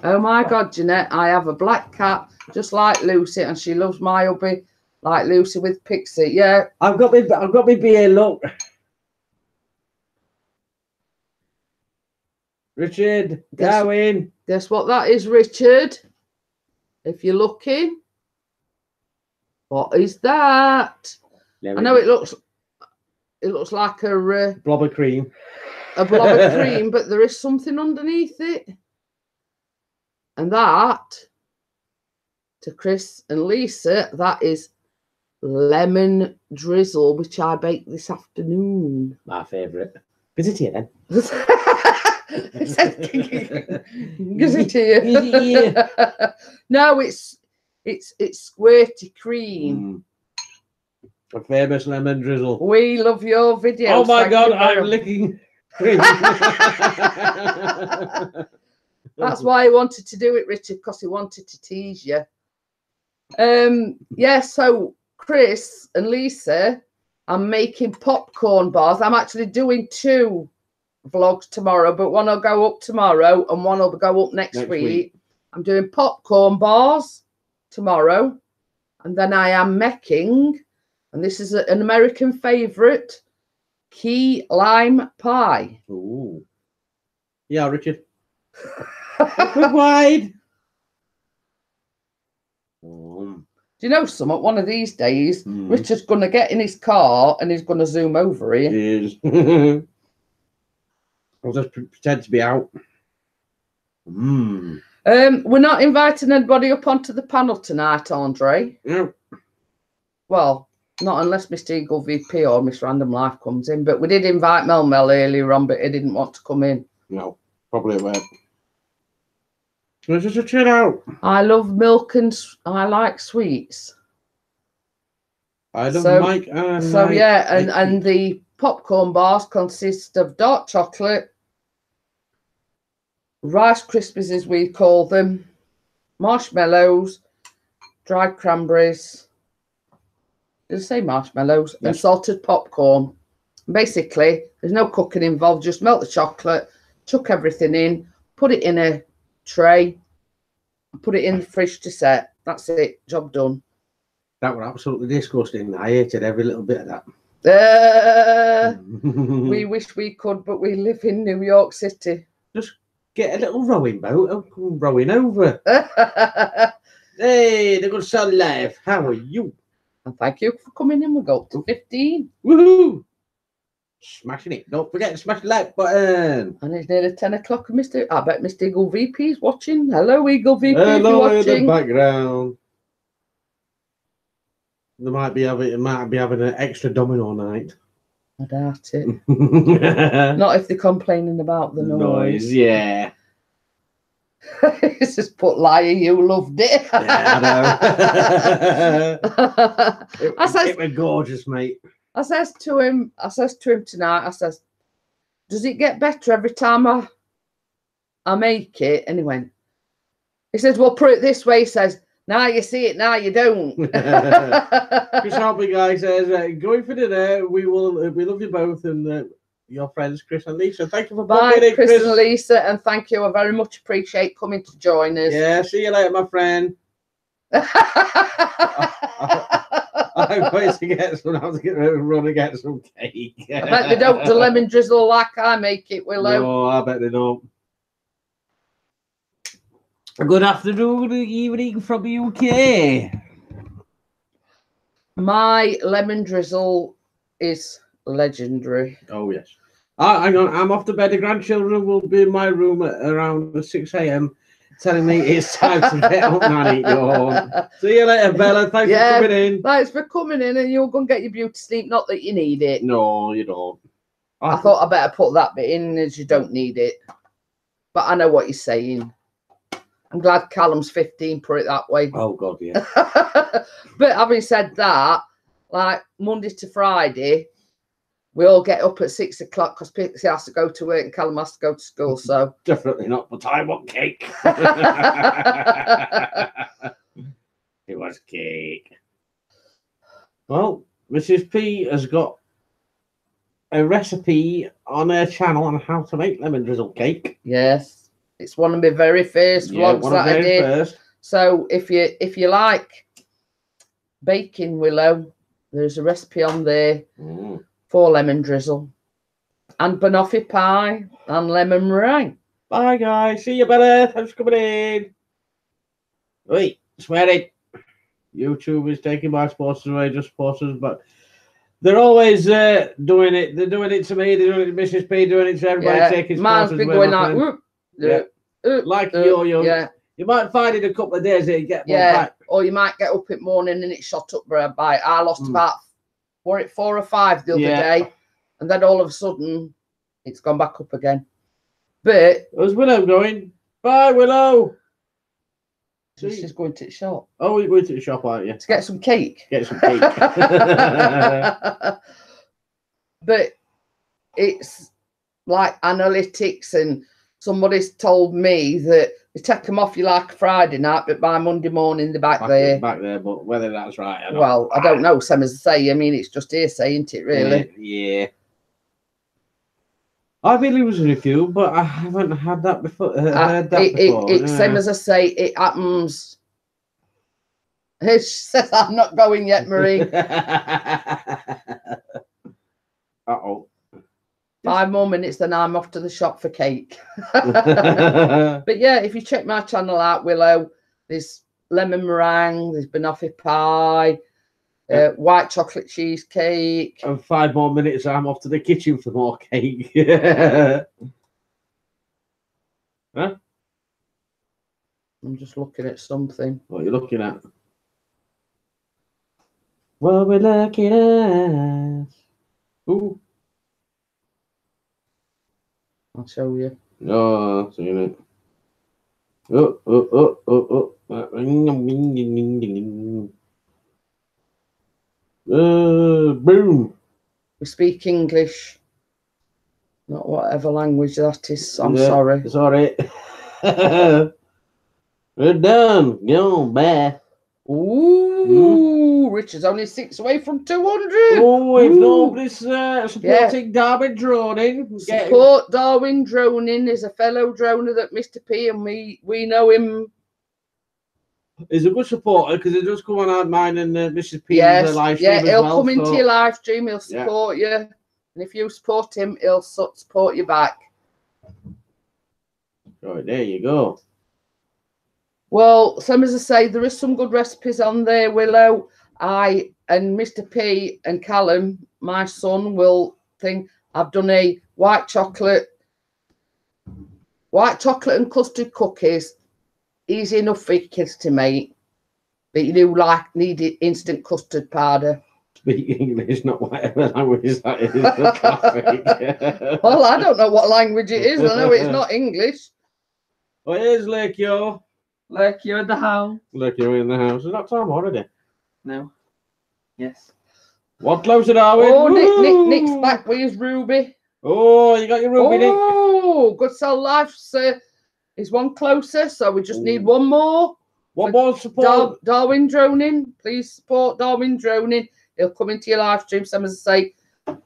Oh my God, Jeanette, I have a black cat just like Lucy, and she loves my hubby like Lucy with Pixie. Yeah. I've got my beer, look. Richard, going. Guess what that is, Richard? If you're looking. What is that? I know it looks like a blob of cream. A blob of cream, but there is something underneath it. And that, to Chris and Lisa, that is lemon drizzle, which I baked this afternoon. My favourite. Is it here then? Is it here? No, it's squirty cream. A famous lemon drizzle. We love your videos. Oh my God, I'm licking cream. That's why he wanted to do it, Richard, because he wanted to tease you. Yeah, so Chris and Lisa, I'm making popcorn bars. I'm actually doing 2 vlogs tomorrow, but one will go up tomorrow and one will go up next week. I'm doing popcorn bars tomorrow, and then I am making, and this is an American favorite, key lime pie. Ooh. Yeah, Richard. Wide. Do you know something? One of these days, Richard's going to get in his car and he's going to zoom over here. He is. I'll just pretend to be out. We're not inviting anybody up onto the panel tonight, Andre. No. Well, not unless Mr. Eagle VP or Miss Random Life comes in. But we did invite Mel earlier on, but he didn't want to come in. No, probably won't. Let's just chill out. I love milk and I like sweets. I love Mike and so Mike. Yeah, and the popcorn bars consist of dark chocolate, Rice Krispies, as we call them, marshmallows, dried cranberries. Did I say marshmallows? Yes. And salted popcorn. Basically, there's no cooking involved. Just melt the chocolate, chuck everything in, put it in a tray, put it in the fridge to set. That's it. Job done. That was absolutely disgusting. I hated every little bit of that. We wish we could, but we live in New York City. Just get a little rowing boat and come rowing over. Hey, the good son life. How are you? And thank you for coming in. We'll go up to 15. Woohoo! Smashing it. Don't forget to smash the like button. And it's nearly 10 o'clock. I bet Mr. Eagle VP is watching. Hello, Eagle VP. Hello, if you're watching. in the background. They might be having an extra domino night. I doubt it. Not if they're complaining about the noise. Yeah. It's just put liar, you loved it. Yeah, I know. It was gorgeous, mate. I says to him tonight, I says, does it get better every time I make it? And he says, well, put it this way. He says, now you see it, now you don't. Chris Harvey guy says, going for dinner. We love you both and your friends, Chris and Lisa. Thank you for popping in, Chris and Lisa, and thank you. I very much appreciate coming to join us. Yeah, see you later, my friend. I'm going to get some. I'm going to run and get some cake. I bet they don't do lemon drizzle like I make it, Willow. No, I bet they don't. Good afternoon, good evening from the UK. My lemon drizzle is legendary. Oh, yes. Hang on, I'm off to bed. The grandchildren will be in my room at around 6 a.m. telling me it's time to get up, Nanny. See you later, Bella. Thanks for coming in. Thanks for coming in, and you'll go and get your beauty sleep. Not that you need it. No, you don't. I thought I better put that bit in as you don't need it. But I know what you're saying. I'm glad Callum's 15, put it that way. Oh, God, yeah. But having said that, like Monday to Friday, we all get up at 6 o'clock because Pixie has to go to work and Callum has to go to school. So definitely not, but I want cake. It was cake. Well, Mrs. P has got a recipe on her channel on how to make lemon drizzle cake. Yes. It's one of my very first vlogs that I did. First. So if you like baking, Willow, there's a recipe on there for lemon drizzle and banoffee pie and lemon meringue. Bye, guys. See you, Bella. Thanks for coming in. Wait, swearing. YouTube is taking my sponsors away, just sponsors, but they're always doing it. They're doing it to me. They're doing it to Mrs. P, doing it to everybody, taking sponsors away. Mine's been going like, whoop. Like yo-yo. Yeah. You might find in a couple of days that you get more back. Or you might get up in the morning and it shot up by a bite. I lost about 4 or 5 the other day, and then all of a sudden it's gone back up again. But where's Willow going? Bye, Willow. She's going to the shop. Oh, you're going to the shop, aren't you? To get some cake. Get some cake. But it's like analytics, and somebody's told me that they take them off you like a Friday night, but by Monday morning they're back there. Back there, but whether that's right or not. Well, I don't know, same as I say. I mean, it's just hearsay, isn't it, really? Yeah. I've been losing a few, but I haven't had that before. Heard that before. Same as I say, it happens. She says, I'm not going yet, Marie. Uh-oh. 5 more minutes, then I'm off to the shop for cake. But yeah, if you check my channel out, Willow, there's lemon meringue, there's banoffee pie, white chocolate cheesecake. And 5 more minutes, I'm off to the kitchen for more cake. Huh? I'm just looking at something. What are you looking at? What we're looking at. Ooh. I'll show you. Oh, I've seen it. Oh. Boom. We speak English, not whatever language that is. I'm sorry. It's all right. We're done. Go, bye. Ooh, Richard's only 6 away from 200. Oh, if nobody's supporting Darwin Droning. Support Darwin Droning is a fellow droner that Mr. P and we know him. He's a good supporter because he does come on our mine and Mrs. P's live stream as he'll well, come into your live stream, he'll support you. And if you support him, he'll support you back. Right, there you go. Well, some as I say, there is some good recipes on there, Willow. I and Mr. P and Callum, my son, will think I've done a white chocolate and custard cookies. Easy enough for kids to make, but you do need instant custard powder. Speak English, not whatever language that is. For traffic. Well, I don't know what language it is. I know it's not English. Well, here's Lakeo. Lakeo in the house. Lakeo in the house. Is that time already? No. Yes. What closer are we? Oh, Nick's back with his Ruby. Oh, you got your Ruby, Nick. Oh, Good Cell Life's is one closer, so we just need one more. One more support. Darwin Droning. Please support Darwin Droning. He'll come into your live stream, some as I say.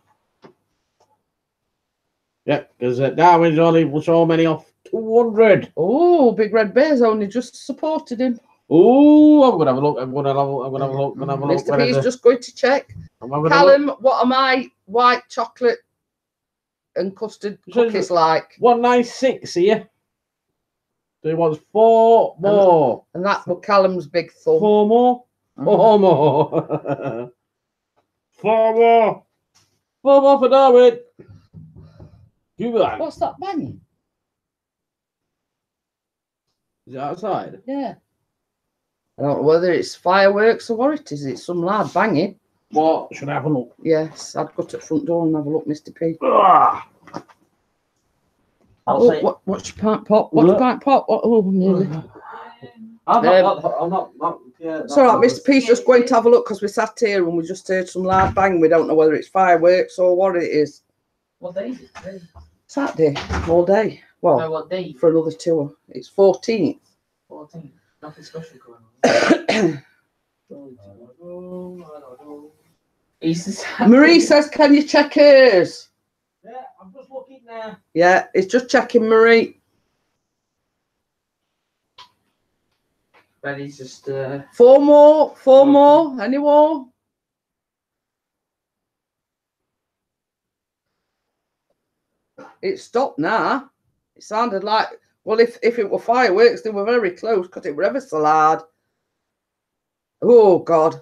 Yeah, because Darwin's only so many off 200. Oh, Big Red Bear's only just supported him. Oh, I'm gonna have a look. I'm gonna have a look. Mr. P's just going to check. Callum, what are my white chocolate and custard cookies like? 196 here. So he wants 4 more. And that's what Callum's big thumb. 4 more? 4 more. 4 more. 4 more for Darwin. What's that banging? Is it outside? Yeah. I don't know whether it's fireworks or what it is. It's some lad banging. What? Should I have a look? Yes, I'd go to the front door and have a look, Mr. P. What's your pint pot? What's your pint pot? Oh, nearly. I'm not. Yeah, it's all right, Mr. P's just going to have a look because we sat here and we just heard some loud bang. We don't know whether it's fireworks or what it is. What day is it today? Saturday, all day. Well, no, what day? For another tour. It's 14th. 14th. Nothing special going on. Marie says, can you check hers? Yeah, I'm just looking now. Yeah, it's just checking, Marie. Betty's just 4 more. 4 more. Any more? It stopped now. It sounded like, well, if it were fireworks, they were very close because it were ever so loud. Oh, God.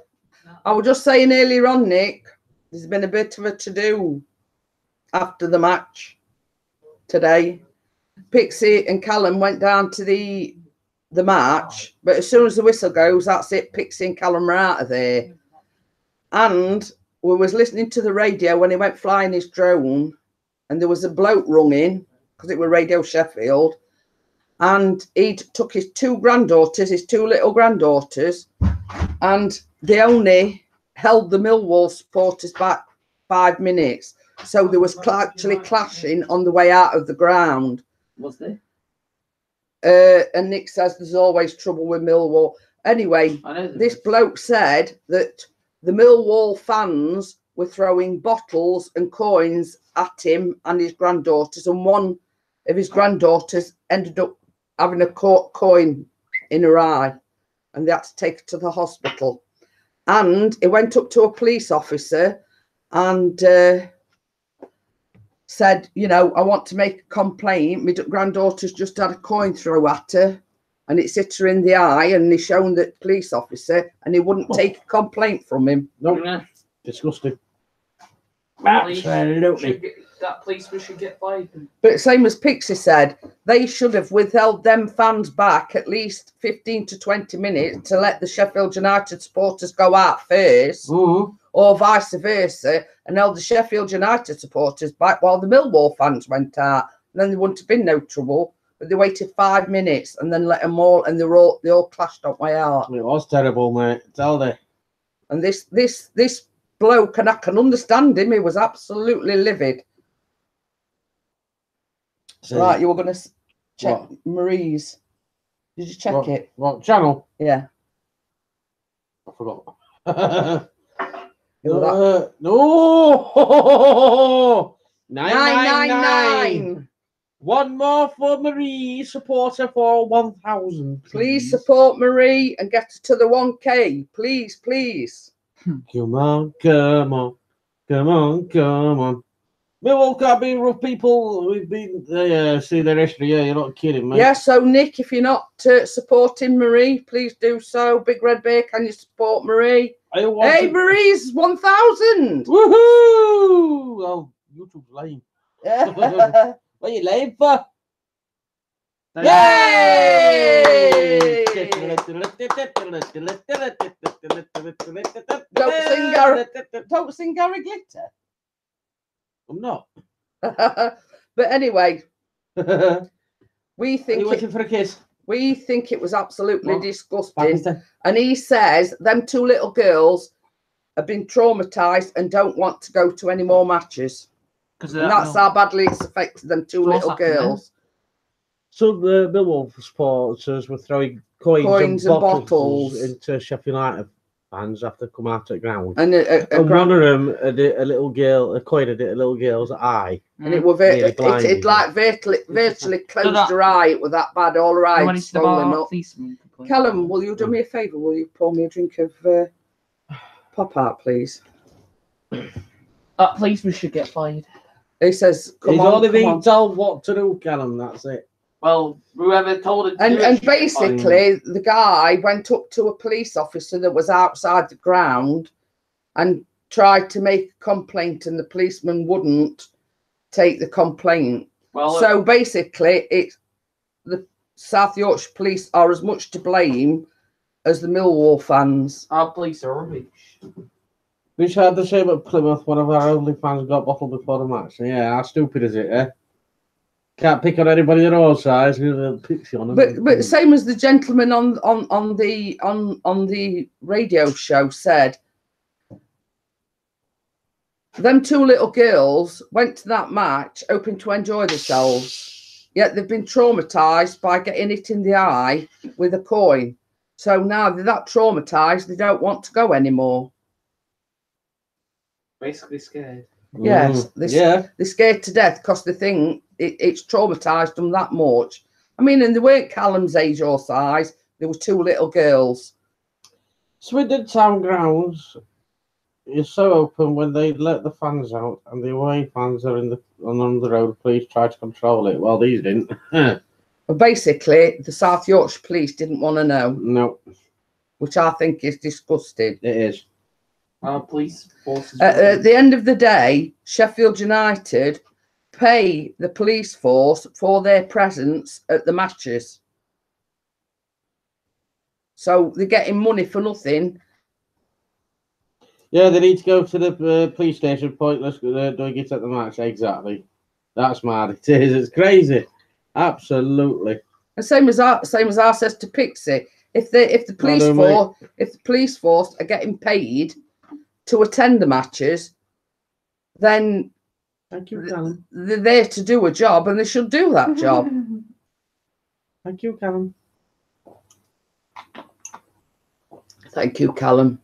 I was just saying earlier on, Nick, there's been a bit of a to-do after the match today. Pixie and Callum went down to the match, but as soon as the whistle goes, that's it. Pixie and Callum are out of there. And we was listening to the radio when he went flying his drone, and there was a bloke rung in because it was Radio Sheffield, and he took his 2 granddaughters, his 2 little granddaughters, and they only held the Millwall supporters back 5 minutes. So there was actually clashing on the way out of the ground. Was there? And Nick says there's always trouble with Millwall. Anyway, this bloke said that the Millwall fans were throwing bottles and coins at him and his granddaughters, and one of his granddaughters ended up having a coin in her eye, and they had to take her to the hospital. And he went up to a police officer and said, you know, I want to make a complaint. My granddaughter's just had a coin thrown at her and it's hit her in the eye, and he shown the police officer and he wouldn't take a complaint from him. No, disgusting. Absolutely. That police should get fired. But same as Pixie said, they should have withheld them fans back at least 15 to 20 minutes to let the Sheffield United supporters go out first, or vice versa, and held the Sheffield United supporters back while the Millwall fans went out. And then there wouldn't have been no trouble. But they waited 5 minutes and then let them all, and they all clashed on way out. It was terrible, mate. Tell they. And this bloke, and I can understand him, he was absolutely livid. So, right, you were going to... check What? Marie's. Did you check What? it? What channel? Yeah. I forgot. It was that- No! 999. 999. One more for Marie, supporter for 1,000. Please support Marie and get her to the 1K. Please, please. Come on, come on, come on, come on. Millwall can't be rough people. We've been see their history. Yeah, you're not kidding, mate. Yeah, so Nick, if you're not supporting Marie, please do so. Big Red Bear, can you support Marie? Hey, Marie's 1,000. Woohoo! Well, YouTube's lame. What are you lame for? Yay! Don't sing Gary Glitter. I'm not. But anyway, we Are think you waiting for a kiss? we think it was absolutely What? disgusting. Pakistan? And he says them two little girls have been traumatized and don't want to go to any more matches. And that's how badly it's affected them two little girls. Some Millwall supporters were throwing coins and bottles into Sheffield United fans after come out at the ground. And one of them had a little girl, a coin had hit a little girl's eye. And it was it like virtually closed her eye. It was that bad. All her eyes swollen up. Callum, will you do me a favour? Will you pour me a drink of pop art, please? That policeman should get fired. He says, He's only being told what to do, Callum, that's it. Well, whoever told him to do it and basically, the guy went up to a police officer that was outside the ground and tried to make a complaint, and the policeman wouldn't take the complaint. Well, so basically, it's the South Yorkshire police are as much to blame as the Millwall fans. Our police are rubbish. We had the same at Plymouth. One of our only fans got bottled before the match. Yeah, how stupid is it, eh? Can't pick on anybody their own size. Pixie on them. But same as the gentleman on the radio show said, them two little girls went to that match hoping to enjoy themselves, yet they've been traumatized by getting hit in the eye with a coin. So now they're that traumatized, they don't want to go anymore. Basically scared. Yes, they're scared to death because they think it's traumatized them that much. I mean, and they weren't Callum's age or size. There were two little girls. Swindon Town Grounds is so open when they let the fans out and the away fans are on the road. Police try to control it. Well, these didn't. But basically, the South Yorkshire police didn't want to know. No. Which I think is disgusting. It is. Our police forces. At the end of the day, Sheffield United pay the police force for their presence at the matches. So they're getting money for nothing. Yeah, they need to go to the police station. Pointless doing it at the match. Exactly. That's mad. It is. It's crazy. Absolutely. And same as I says to Pixie, if the police force are getting paid to attend the matches, then thank you, Callum. They're there to do a job, and they should do that job. Thank you, Callum. Thank you, Callum.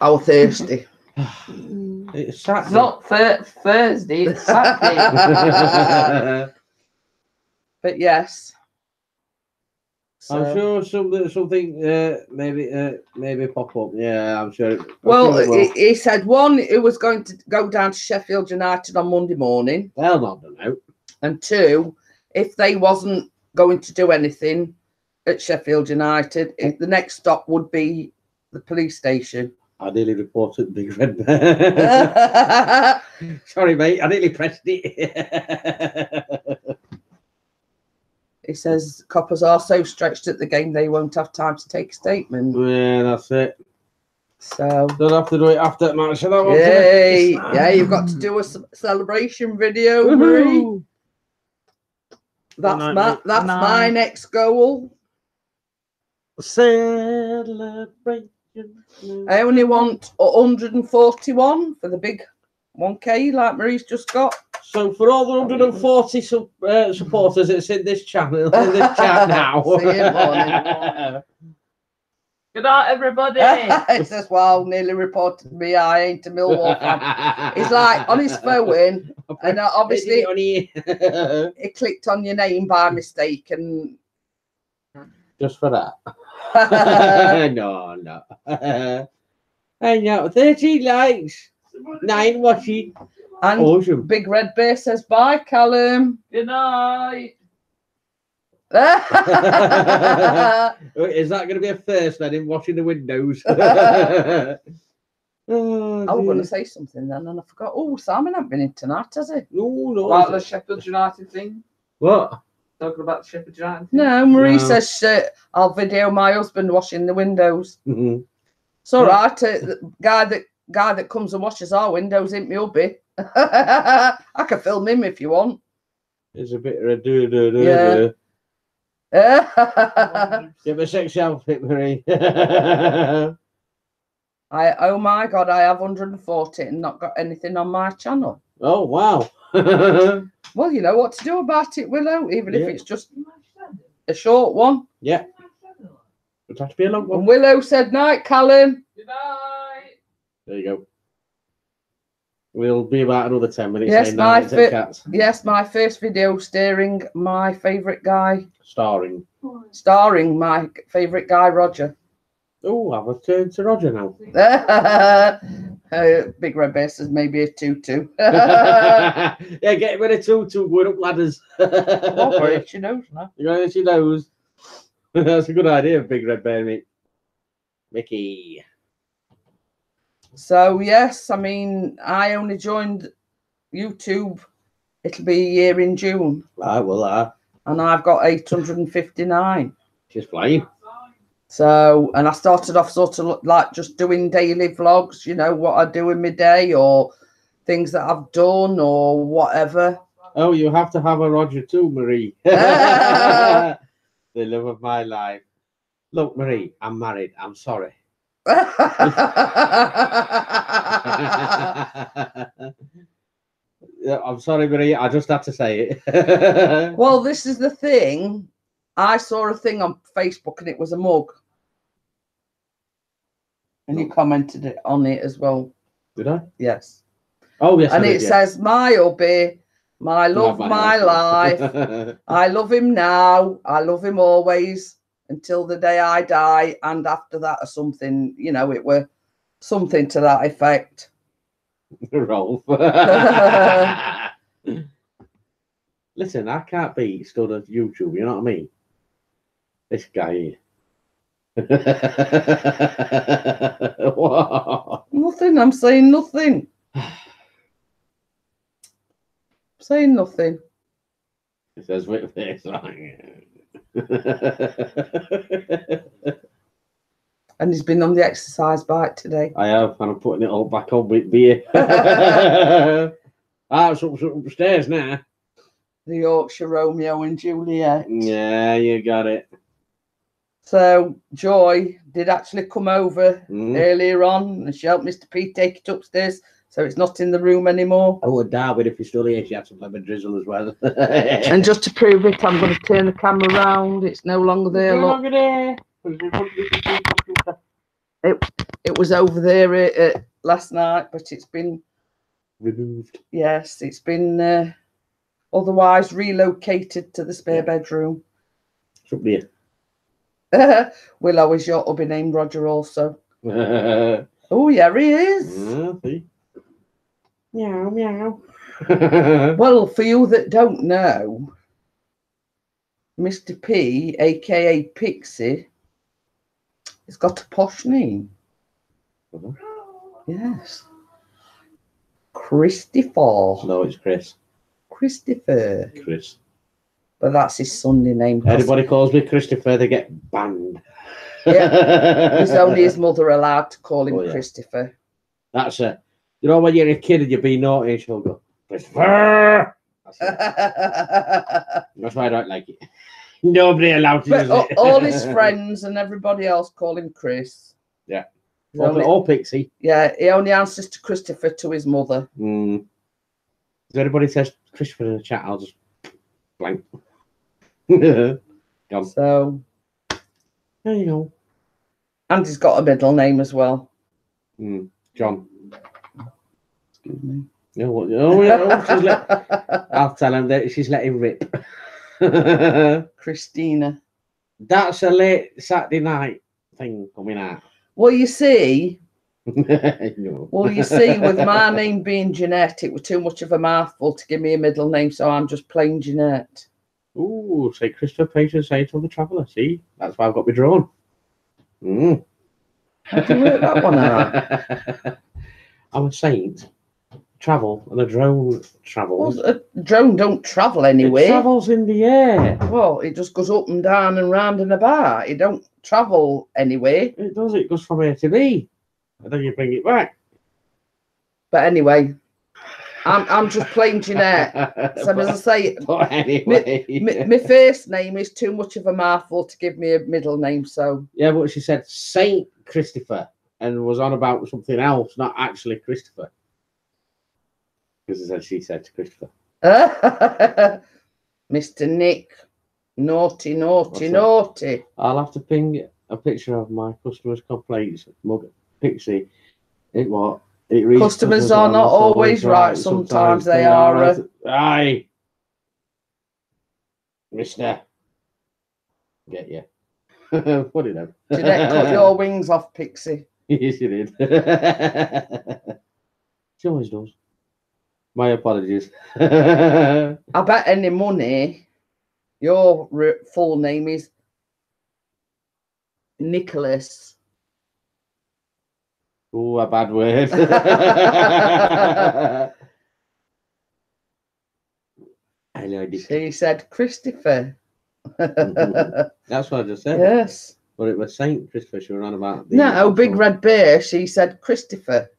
How thirsty. It's Saturday. It's not Thursday, it's Saturday. But yes. So. I'm sure something maybe pop up. Yeah, I'm sure. Well, he said one, it was going to go down to Sheffield United on Monday morning. They'll not know. And two, if they wasn't going to do anything at Sheffield United, the next stop would be the police station. I nearly reported Big Red Bear. Sorry, mate. I nearly pressed it. He says coppers are so stretched at the game they won't have time to take a statement. Yeah, that's it. So don't have to do it after the match. Yay! Yeah, you've got to do a celebration video, Marie. That's my next goal. Celebration. I only want 141 for the big 1K like Marie's just got. So for all the 140 supporters that's in this channel, in this chat now. See you morning. Good night, everybody. It says, well, nearly reported me. I ain't a Millwall fan. He's like on his phone, and obviously he clicked on your name by mistake, and just for that. No. I know. 13 likes, 9 watching. And awesome. Big Red Bear says, bye, Callum. Good night. Is that going to be a first then in watching the windows? Oh, I was going to say something then and I forgot. Oh, Simon hasn't been in tonight, has he? No. About the Sheffield United thing? What? Talking about the Sheffield United thing? No, Marie No. says I'll video my husband washing the windows. Mm-hmm. It's all right. The guy that comes and washes our windows ain't me hubby. I can film him if you want. It's a bit of a do. Yeah. Give a sexy outfit, Marie. Oh my God, I have 140 and not got anything on my channel. Oh, wow. Well, you know what to do about it, Willow, even if it's just a short one. Yeah. It has to be a long one. And Willow said, night, Callum. Good night. There you go. We'll be about another 10 minutes. Yes, saying night to cats. Yes, my first video starring my favourite guy. Starring My favourite guy, Roger. Oh, I've returned to Roger now. Big Red Bear says maybe a 2-2. Yeah, get rid of 2-2 going up ladders. Oh, she knows now. You know, she knows. That's a good idea, Big Red Bear, mate. Mickey. So, yes, I mean, I only joined YouTube. It'll be a year in June. And I've got 859. She's flying. So, and I started off sort of like just doing daily vlogs, you know, what I do in my day or things that I've done or whatever. Oh, you have to have a Roger too, Marie. The love of my life. Look, Marie, I'm married. I'm sorry. I'm sorry, Marie. I just had to say it. Well, this is the thing. I saw a thing on Facebook and it was a mug. And you commented it on it as well. Did I? Yes. Oh, yes. And I it did, yeah. says, my hubby, my love, my life. I love him now. I love him always until the day I die. And after that or something, you know, it were something to that effect. Rolf. Listen, I can't be stood at YouTube, you know what I mean? This guy here. What? Nothing, I'm saying nothing. Saying nothing. It says with face right. And he's been on the exercise bike today. I have, and I'm putting it all back on with beer. It's upstairs now. The Yorkshire Romeo and Juliet. Yeah, you got it. So Joy did actually come over earlier on and she helped Mr. P take it upstairs. So it's not in the room anymore. I would die with if you still here. She had some lemon drizzle as well. And just to prove it, I'm going to turn the camera around. It's no longer there. No Look. longer there. It was over there last night, but it's been removed. Yes, it's been otherwise relocated to the spare bedroom. It's up there. Willow is your hubby named Roger also. Oh, yeah, he is. See? Meow, meow. Well, for you that don't know, Mr. P, a.k.a. Pixie, has got a posh name. Yes. Christopher. No, it's Chris. Christopher. Chris. But that's his Sunday name. Anybody calls me Christopher, they get banned. Yeah. It's only his mother allowed to call him Christopher. That's it. You know, when you're a kid and you're being naughty, and she'll go, Christopher. That's why I don't like it. Nobody allowed to use it. All his friends and everybody else call him Chris. Yeah. Or Pixie. Yeah, he only answers to Christopher to his mother. Mm. If anybody says Christopher in the chat, I'll just blank. Gone. So There you go. and he's got a middle name as well. John. Excuse me. I'll tell him that she's letting rip. Christina. That's a late Saturday night thing coming out. Well, you see, No. with my name being Jeanette, it was too much of a mouthful to give me a middle name, so I'm just plain Jeanette. Ooh, say Christopher Patron Saint of the Traveller. See, that's why I've got my drone. How do you work that one out? I'm a saint. Travel, and a drone travels. Well, a drone don't travel anywhere. It travels in the air. Well, it just goes up and down and round and about. It don't travel anywhere. It does. It goes from A to B, and then you bring it back. But anyway, I'm just plain Jeanette. So as I say, But anyway, my first name is too much of a mouthful to give me a middle name. So yeah, but she said Saint Christopher and was on about something else, not actually Christopher. Because she said to Christopher. Mr. Nick, naughty. I'll have to ping a picture of my customers' complaints mug Pixie. It reads, Customers are not always right. Sometimes they are. Aye, Mister. Get you. Funny then. Jeanette, cut your wings off, Pixie. Yes, you did. She always does. My apologies. I bet any money your full name is Nicholas. Oh, a bad word. I know. She said Christopher. That's what I just said. Yes. But it was Saint Christopher she was on about. No, Big Red Bear, she said Christopher.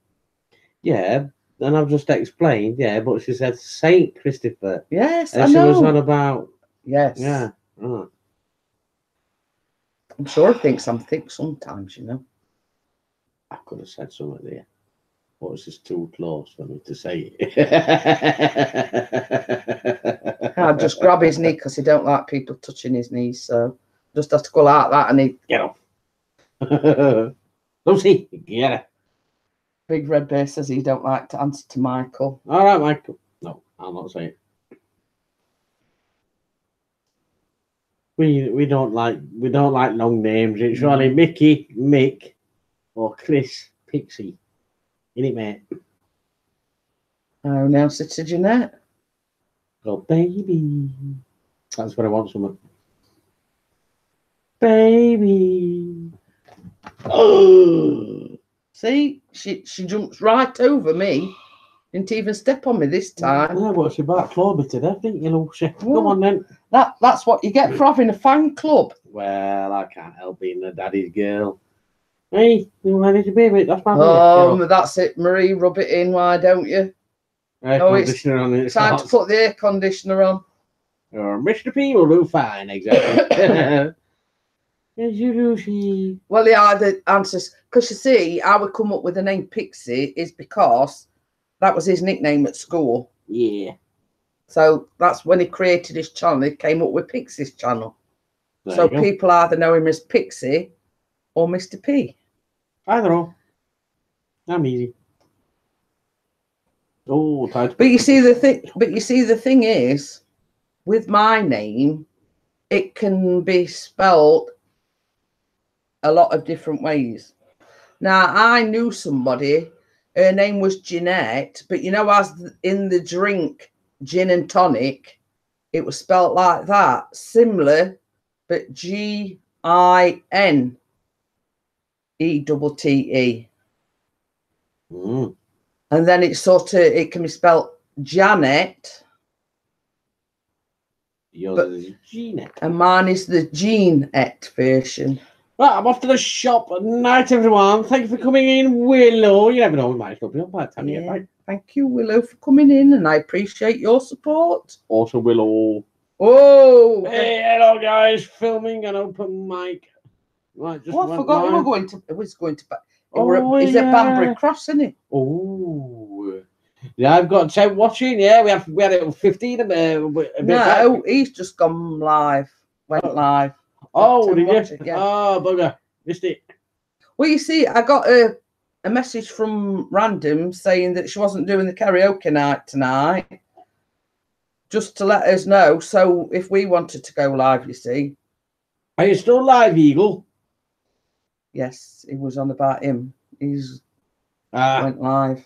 Yeah, and I've just explained, but she said Saint Christopher. Yes, and I she know. was on about. Yes. Yeah. Right. I'm sure he thinks I'm thick sometimes, you know. I could have said something there. But it's just too close for me to say it. I'll just grab his knee because he don't like people touching his knees, so just have to go like that and he Get up. Lucy, get it. Big Red Bear says he don't like to answer to Michael. All right, Michael. No, I'll not say it. We don't like long names. It's really Mickey, Mick, or Chris, Pixie. Isn't it, mate? Oh, now it's to Jeanette. Oh, baby. That's what I want, someone. Baby. Oh. See, she jumps right over me. Didn't even step on me this time. Yeah, well, she back clawed me today, didn't you, Lucy? Come on, then. That's what you get for having a fan club. Well, I can't help being a daddy's girl. Hey, you want to baby? That's my baby. Oh, that's it, Marie. Rub it in, why don't you? Air conditioner on it. Time to put the air conditioner on. Or Mr. P will do fine, exactly. Yes, you do, she. Well, yeah, the answers, because you see, I would come up with the name Pixie is because that was his nickname at school. Yeah. So that's when he created his channel. He came up with Pixie's channel. There So people either know him as Pixie or Mr. P. Either or. I'm easy. Oh, tight. But you see the thing is, with my name, it can be spelled a lot of different ways. Now, I knew somebody, her name was Jeanette, but you know, as in the drink gin and tonic, it was spelled like that, similar, but G-I-N-E-T-T-E. And then it can be spelled Janet. Yours is Jeanette. And mine is the Jeanette version. Right, I'm off to the shop. Night, everyone. Thank you for coming in, Willow. You never know, we might still be on by the time you get back. Thank you, Willow, for coming in, and I appreciate your support. Also, Willow. Oh! Hey, hello, guys. Filming an open mic. Right, just I forgot you were going to. It was going to. Oh, Is it Banbury Cross, isn't it? Oh. Yeah, I've got 10 watching. Yeah, we had it 15 a bit. No, he's just gone live. Went live. Oh, Got 10 did you? watching, yeah. Oh, bugger. Missed it. Well, you see, I got a message from Random saying that she wasn't doing the karaoke night tonight, just to let us know. So if we wanted to go live, you see. Are you still live, Eagle? Yes, it was on about him. He's went live.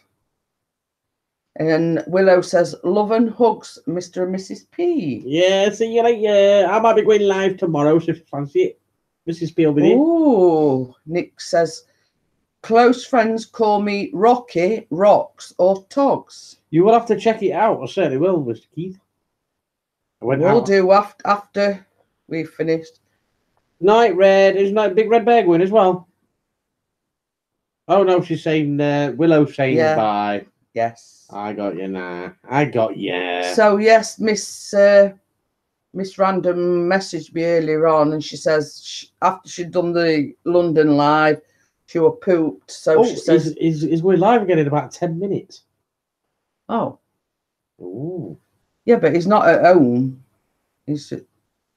And Willow says, love and hugs, Mr. and Mrs. P. Yeah, see you later. I might be going live tomorrow, so if you fancy it. Mrs. P will be there. Ooh, Nick says, close friends call me Rocky, Rocks, or Togs. You will have to check it out. I certainly will, Mr. Keith. We'll do after we've finished. Night Red. Is Night Big Red Bear going as well? Oh, no, she's saying, Willow's saying bye. Yes. I got you now. I got you. So, yes, Miss Random messaged me earlier on, and she says after she'd done the London live, she was pooped. So she says, is we live again in about 10 minutes? Oh. Ooh. Yeah, but he's not at home. He's at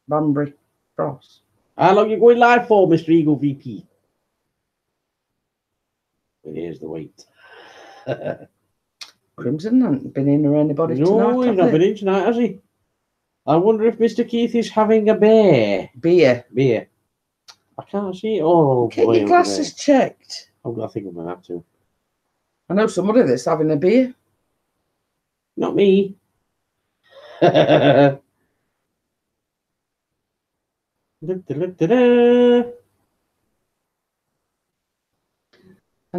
Banbury Cross. How long are you going live for, Mr. Eagle VP? And here's the wait. Crimson hasn't been in or anybody tonight. No, he's not been in tonight, has he? I wonder if Mr. Keith is having a beer. Beer. I can't see it. Oh, get your glasses checked. I think I'm going to have to. I know somebody that's having a beer. Not me. And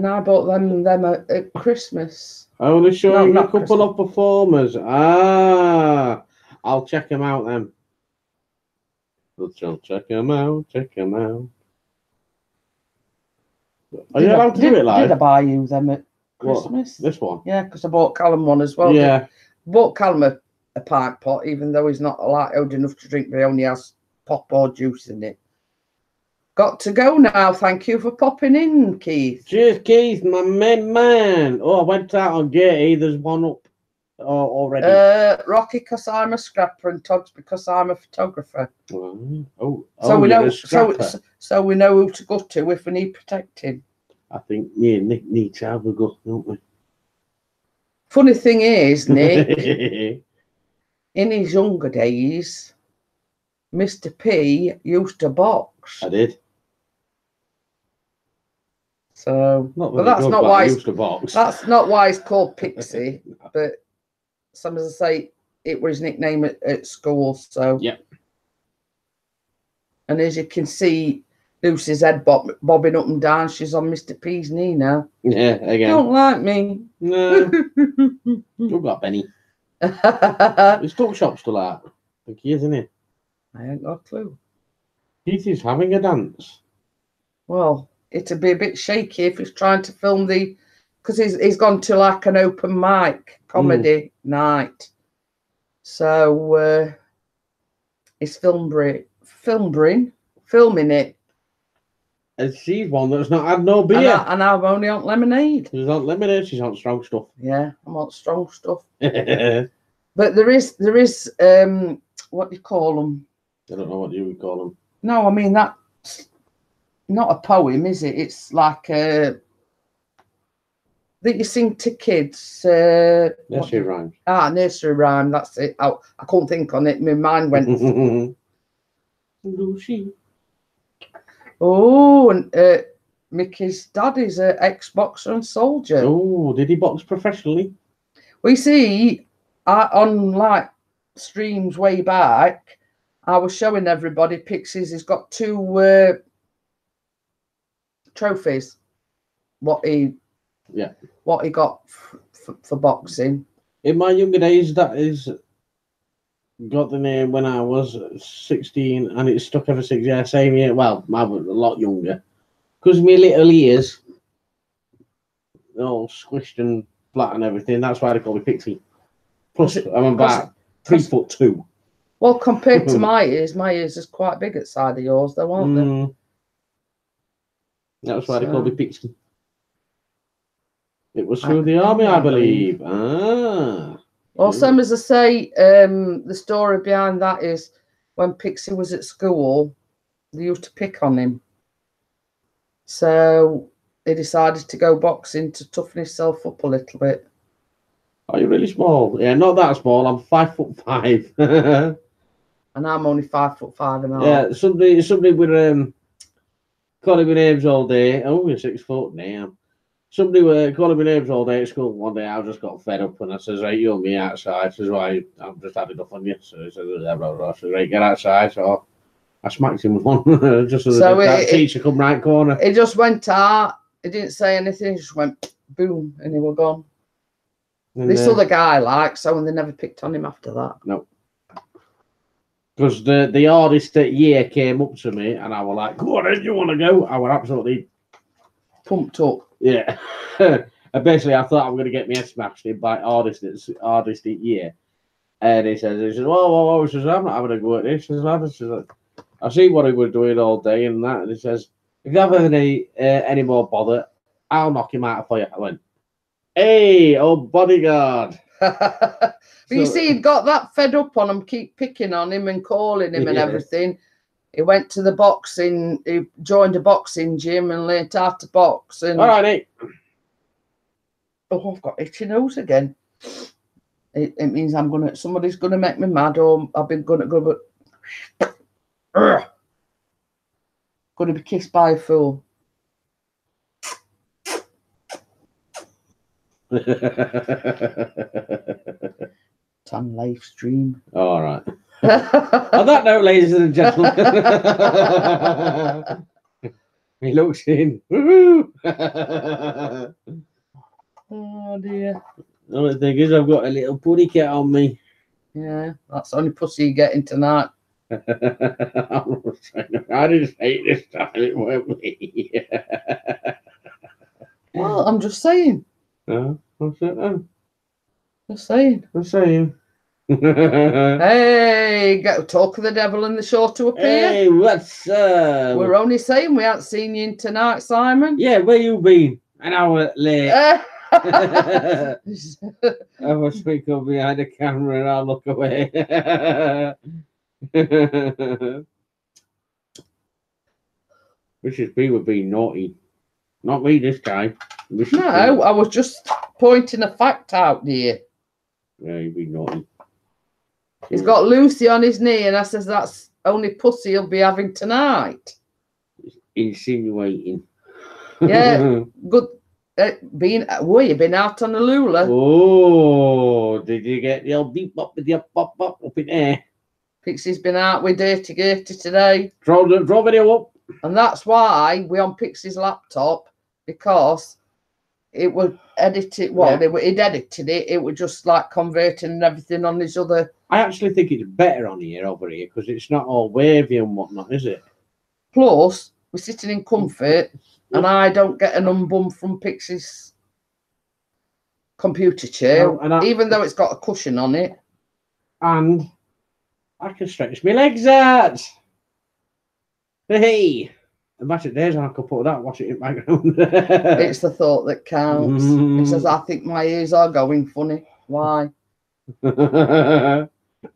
I bought them at Christmas. Only showing a couple Christmas. of performers. I'll check them out then. Check them out. Are you allowed to do it live? Did I buy you them at Christmas? What? This one? Yeah, because I bought Callum one as well. Yeah. Bought Callum a pint pot, even though he's not old enough to drink, but he only has pop or juice in it. Got to go now. Thank you for popping in, Keith. Cheers, Keith, my main man. Oh, I went out on Getty. There's one up already. Rocky, because I'm a scrapper, and Togs because I'm a photographer. So we know. So we know who to go to if we need protecting. I think me and Nick need to have a go, don't we? Funny thing is, Nick, in his younger days, Mr. P used to box. I did. So, but that's not why that's not why he's called Pixie. But some as I say, it was his nickname at school. So yeah. And as you can see, Lucy's head bobbing up and down. She's on Mr. P's knee now. Yeah, again. Don't like me. No. You've got Benny. His talk shop's still out. I think he is, isn't he? I ain't got a clue. Keith is having a dance. Well, it'd be a bit shaky if he's trying to film because he's gone to like an open mic comedy night. So he's filming it. And she's one that's not had no beer. And I'm only on lemonade. She's on lemonade, she's on strong stuff. Yeah, I'm on strong stuff. But there is what do you call them? I don't know what you would call them. No, I mean that's not a poem, is it? It's like that you sing to kids. Nursery rhyme. Nursery rhyme. That's it. I couldn't think on it. My mind went. Lucy. Oh, and Mickey's dad is an ex-boxer and soldier. Oh, did he box professionally? We see on like streams way back. I was showing everybody Pixies. He's got 2 trophies. What he got for boxing. In my younger days, that is got the name when I was 16, and it stuck ever since. Yeah, same year. Well, I was a lot younger, because my little ears, all squished and flat and everything. That's why they call me Pixie. Plus, I'm about 3'2". Well, compared to my ears is quite big at side of yours, though, aren't they? That's why they call me Pixie. It was through the army, I believe. Ah. Well, same as I say, the story behind that is when Pixie was at school, they used to pick on him. So he decided to go boxing to toughen himself up a little bit. Are you really small? Yeah, not that small. I'm 5'5". And I'm only 5'5" and a half. Yeah, somebody with calling me names all day. Oh, you're 6 foot now. Somebody were calling me names all day at school. One day I just got fed up and I says, right, you're me outside. Says, why? I'm just had enough on you. So he says, blah, blah, blah. I says, right, get outside. So I smacked him with one. Just so that teacher come right corner. He just went out. He didn't say anything. He just went boom and he was gone. And this other guy likes, so they never picked on him after that. No. Because the hardest year came up to me and I was like, go on, do you want to go? I was absolutely pumped up. Yeah. And basically I thought I was going to get my head smashed in by hardest year. And he says, whoa, he says, I'm not having a go at this. He says, I see what he was doing all day and that. And he says, if you have any more bother, I'll knock him out for you. I went, hey, old bodyguard. But you see, he'd got that fed up on him, keep picking on him and calling him and everything. He went to the boxing, he joined a boxing gym and learnt how to box. And all right, mate. Oh, I've got itchy nose again. It means somebody's gonna make me mad, or I've been gonna go, but gonna be kissed by a fool. On live stream. All right. On that note, ladies and gentlemen, he looks in. Oh dear. The only thing is, I've got a little putty cat on me. Yeah, that's the only pussy you're getting tonight. I didn't say it this time. It won't be. Well, I'm just saying. No, what's that then? Just saying. Just saying. Hey, talk of the devil and the show to appear. Hey, what's up? We're only saying we haven't seen you in tonight, Simon. Yeah, where you been? An hour late. I was speak up behind the camera and I'll look away. Mrs. B would be naughty. Not me this time. No, I was just pointing a fact out, dear. Yeah, you'd be naughty. He's got Lucy on his knee, and I says that's only pussy he'll be having tonight. Insinuating. Yeah, good. You been out on the Lula? Oh, did you get the old beep bop with the pop up in there? Pixie's been out with Dirty Gertie today. Draw video up. And that's why we're on Pixie's laptop, because it would edit it. Well, yeah. He'd edited it. It would just like converting and everything on his other. I actually think it's better on here over here because it's not all wavy and whatnot, is it? Plus, we're sitting in comfort, and I don't get an unbum from Pixie's computer chair, even though it's got a cushion on it. And I can stretch my legs out. Hey. Imagine days I could put that, watch it in the background. It's the thought that counts. It says, I think my ears are going funny. Why?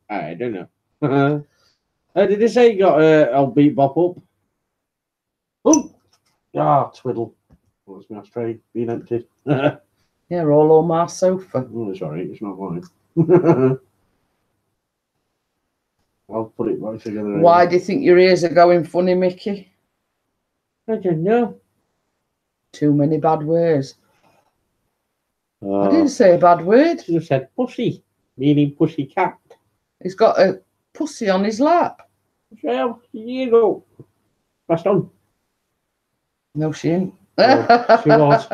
I don't know. Did they say you got old beat bop up? Oh! Ah, twiddle. What's my ashtray being emptied? Yeah, all on my sofa. Oh, sorry, it's not mine. I'll put it right together. Why do you think your ears are going funny, Mickey? I don't know. Too many bad words. I didn't say a bad word. You said pussy, meaning pussy cat. He's got a pussy on his lap. Well, here you go. Passed on. No, she ain't. Oh, she was.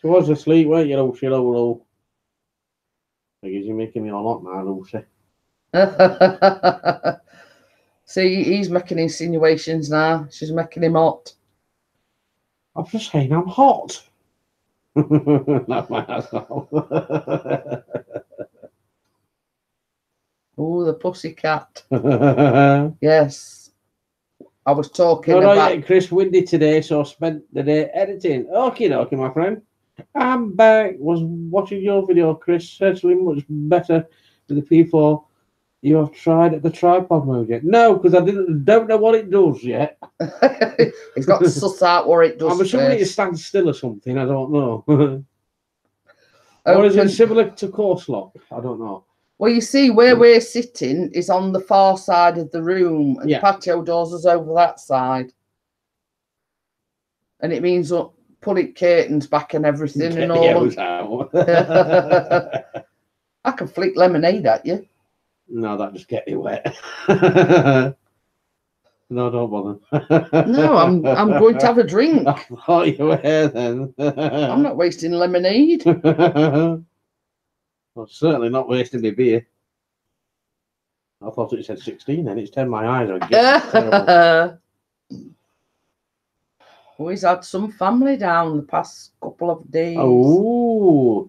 She was asleep, weren't you, Lucy? Hello. I guess you're making me a lot now, Lucy. See, he's making insinuations now. She's making him hot. I'm just saying I'm hot. That's my asshole. Oh, the pussycat. Yes. I was talking about... about... Chris Windy today, so I spent the day editing. Okay, my friend. I'm back. Was watching your video, Chris. Certainly much better with the P4. You have tried the tripod mode yet? No, because I don't know what it does yet. He's got to suss out what it does. I'm assuming it stands still or something. I don't know. Or is it similar to course lock? I don't know. Well, you see, where we're sitting is on the far side of the room, and the patio doors is over that side. And it means pulling curtains back and everything and all. I can flick lemonade at you. No, that just get you wet. No, don't bother. No, I'm going to have a drink. I thought you were here then. I'm not wasting lemonade. Well, certainly not wasting my beer. I thought it said 16 then. It's 10 my eyes are getting We've had some family down the past couple of days. Oh,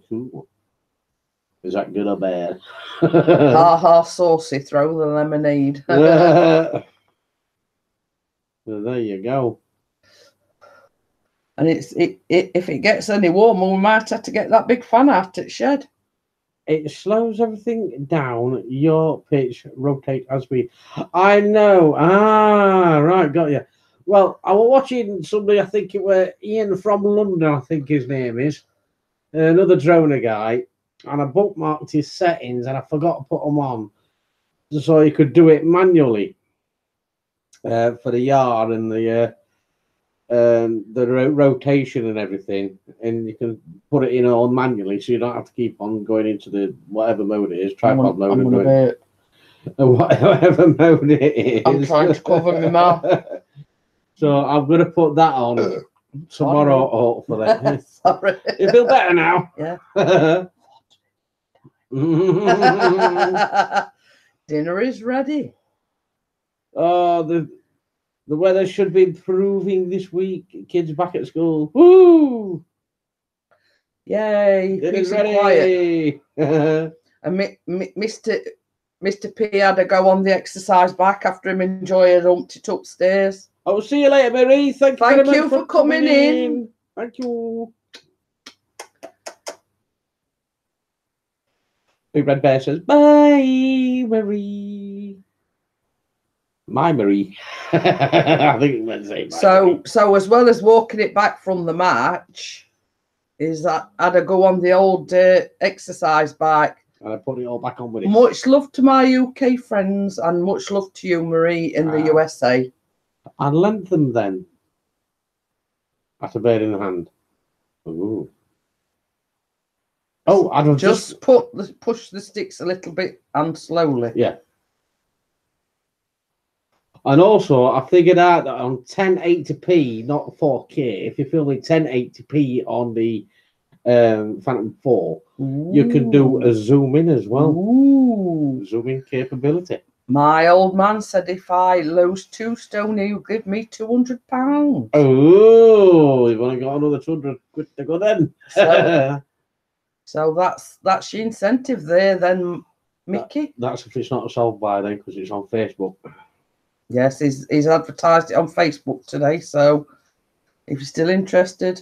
is that good or bad? Ha saucy, throw the lemonade. Well, there you go. And if it gets any warmer, we might have to get that big fan out at shed. It slows everything down. Your pitch rotate as we. I know. Ah, right, got you. Well, I was watching somebody. I think it was Ian from London. I think his name is another droner guy, and I bookmarked his settings, and I forgot to put them on, so you could do it manually for the yard and the rotation and everything, and you can put it in all manually, so you don't have to keep on going into the whatever mode it is, tripod mode, whatever mode it is. I'm trying to cover my mouth. So I'm going to put that on tomorrow, hopefully. Sorry. You feel better now? Yeah. Dinner is ready. Oh, the weather should be improving this week. Kids back at school. Woo! Yay! It is ready. And Mr. P had to go on the exercise bike after him enjoying humped it upstairs. I will see you later, Mary. Thank you for coming in. Thank you. Big Red Bear says, bye, Mary. My Marie. I think it meant to say so as well as walking it back from the match, is that I had to go on the old exercise bike. And I put it all back on with it. Much love to my UK friends and much love to you, Marie, in the USA. I lent them then. At a bird in the hand. Ooh. Oh, I don't just push the sticks a little bit and slowly. Yeah. And also, I figured out that on 1080p, not 4K, if you're filming 1080p on the Phantom 4, you can do a zoom in as well. Ooh. Zoom in capability. My old man said if I lose 2 stone, he'll give me £200. Oh, you've only got another 200 quid to go then. So that's your incentive there then, Mickey. That's if it's not sold by then, because it's on Facebook. Yes, he's advertised it on Facebook today, so if you're still interested.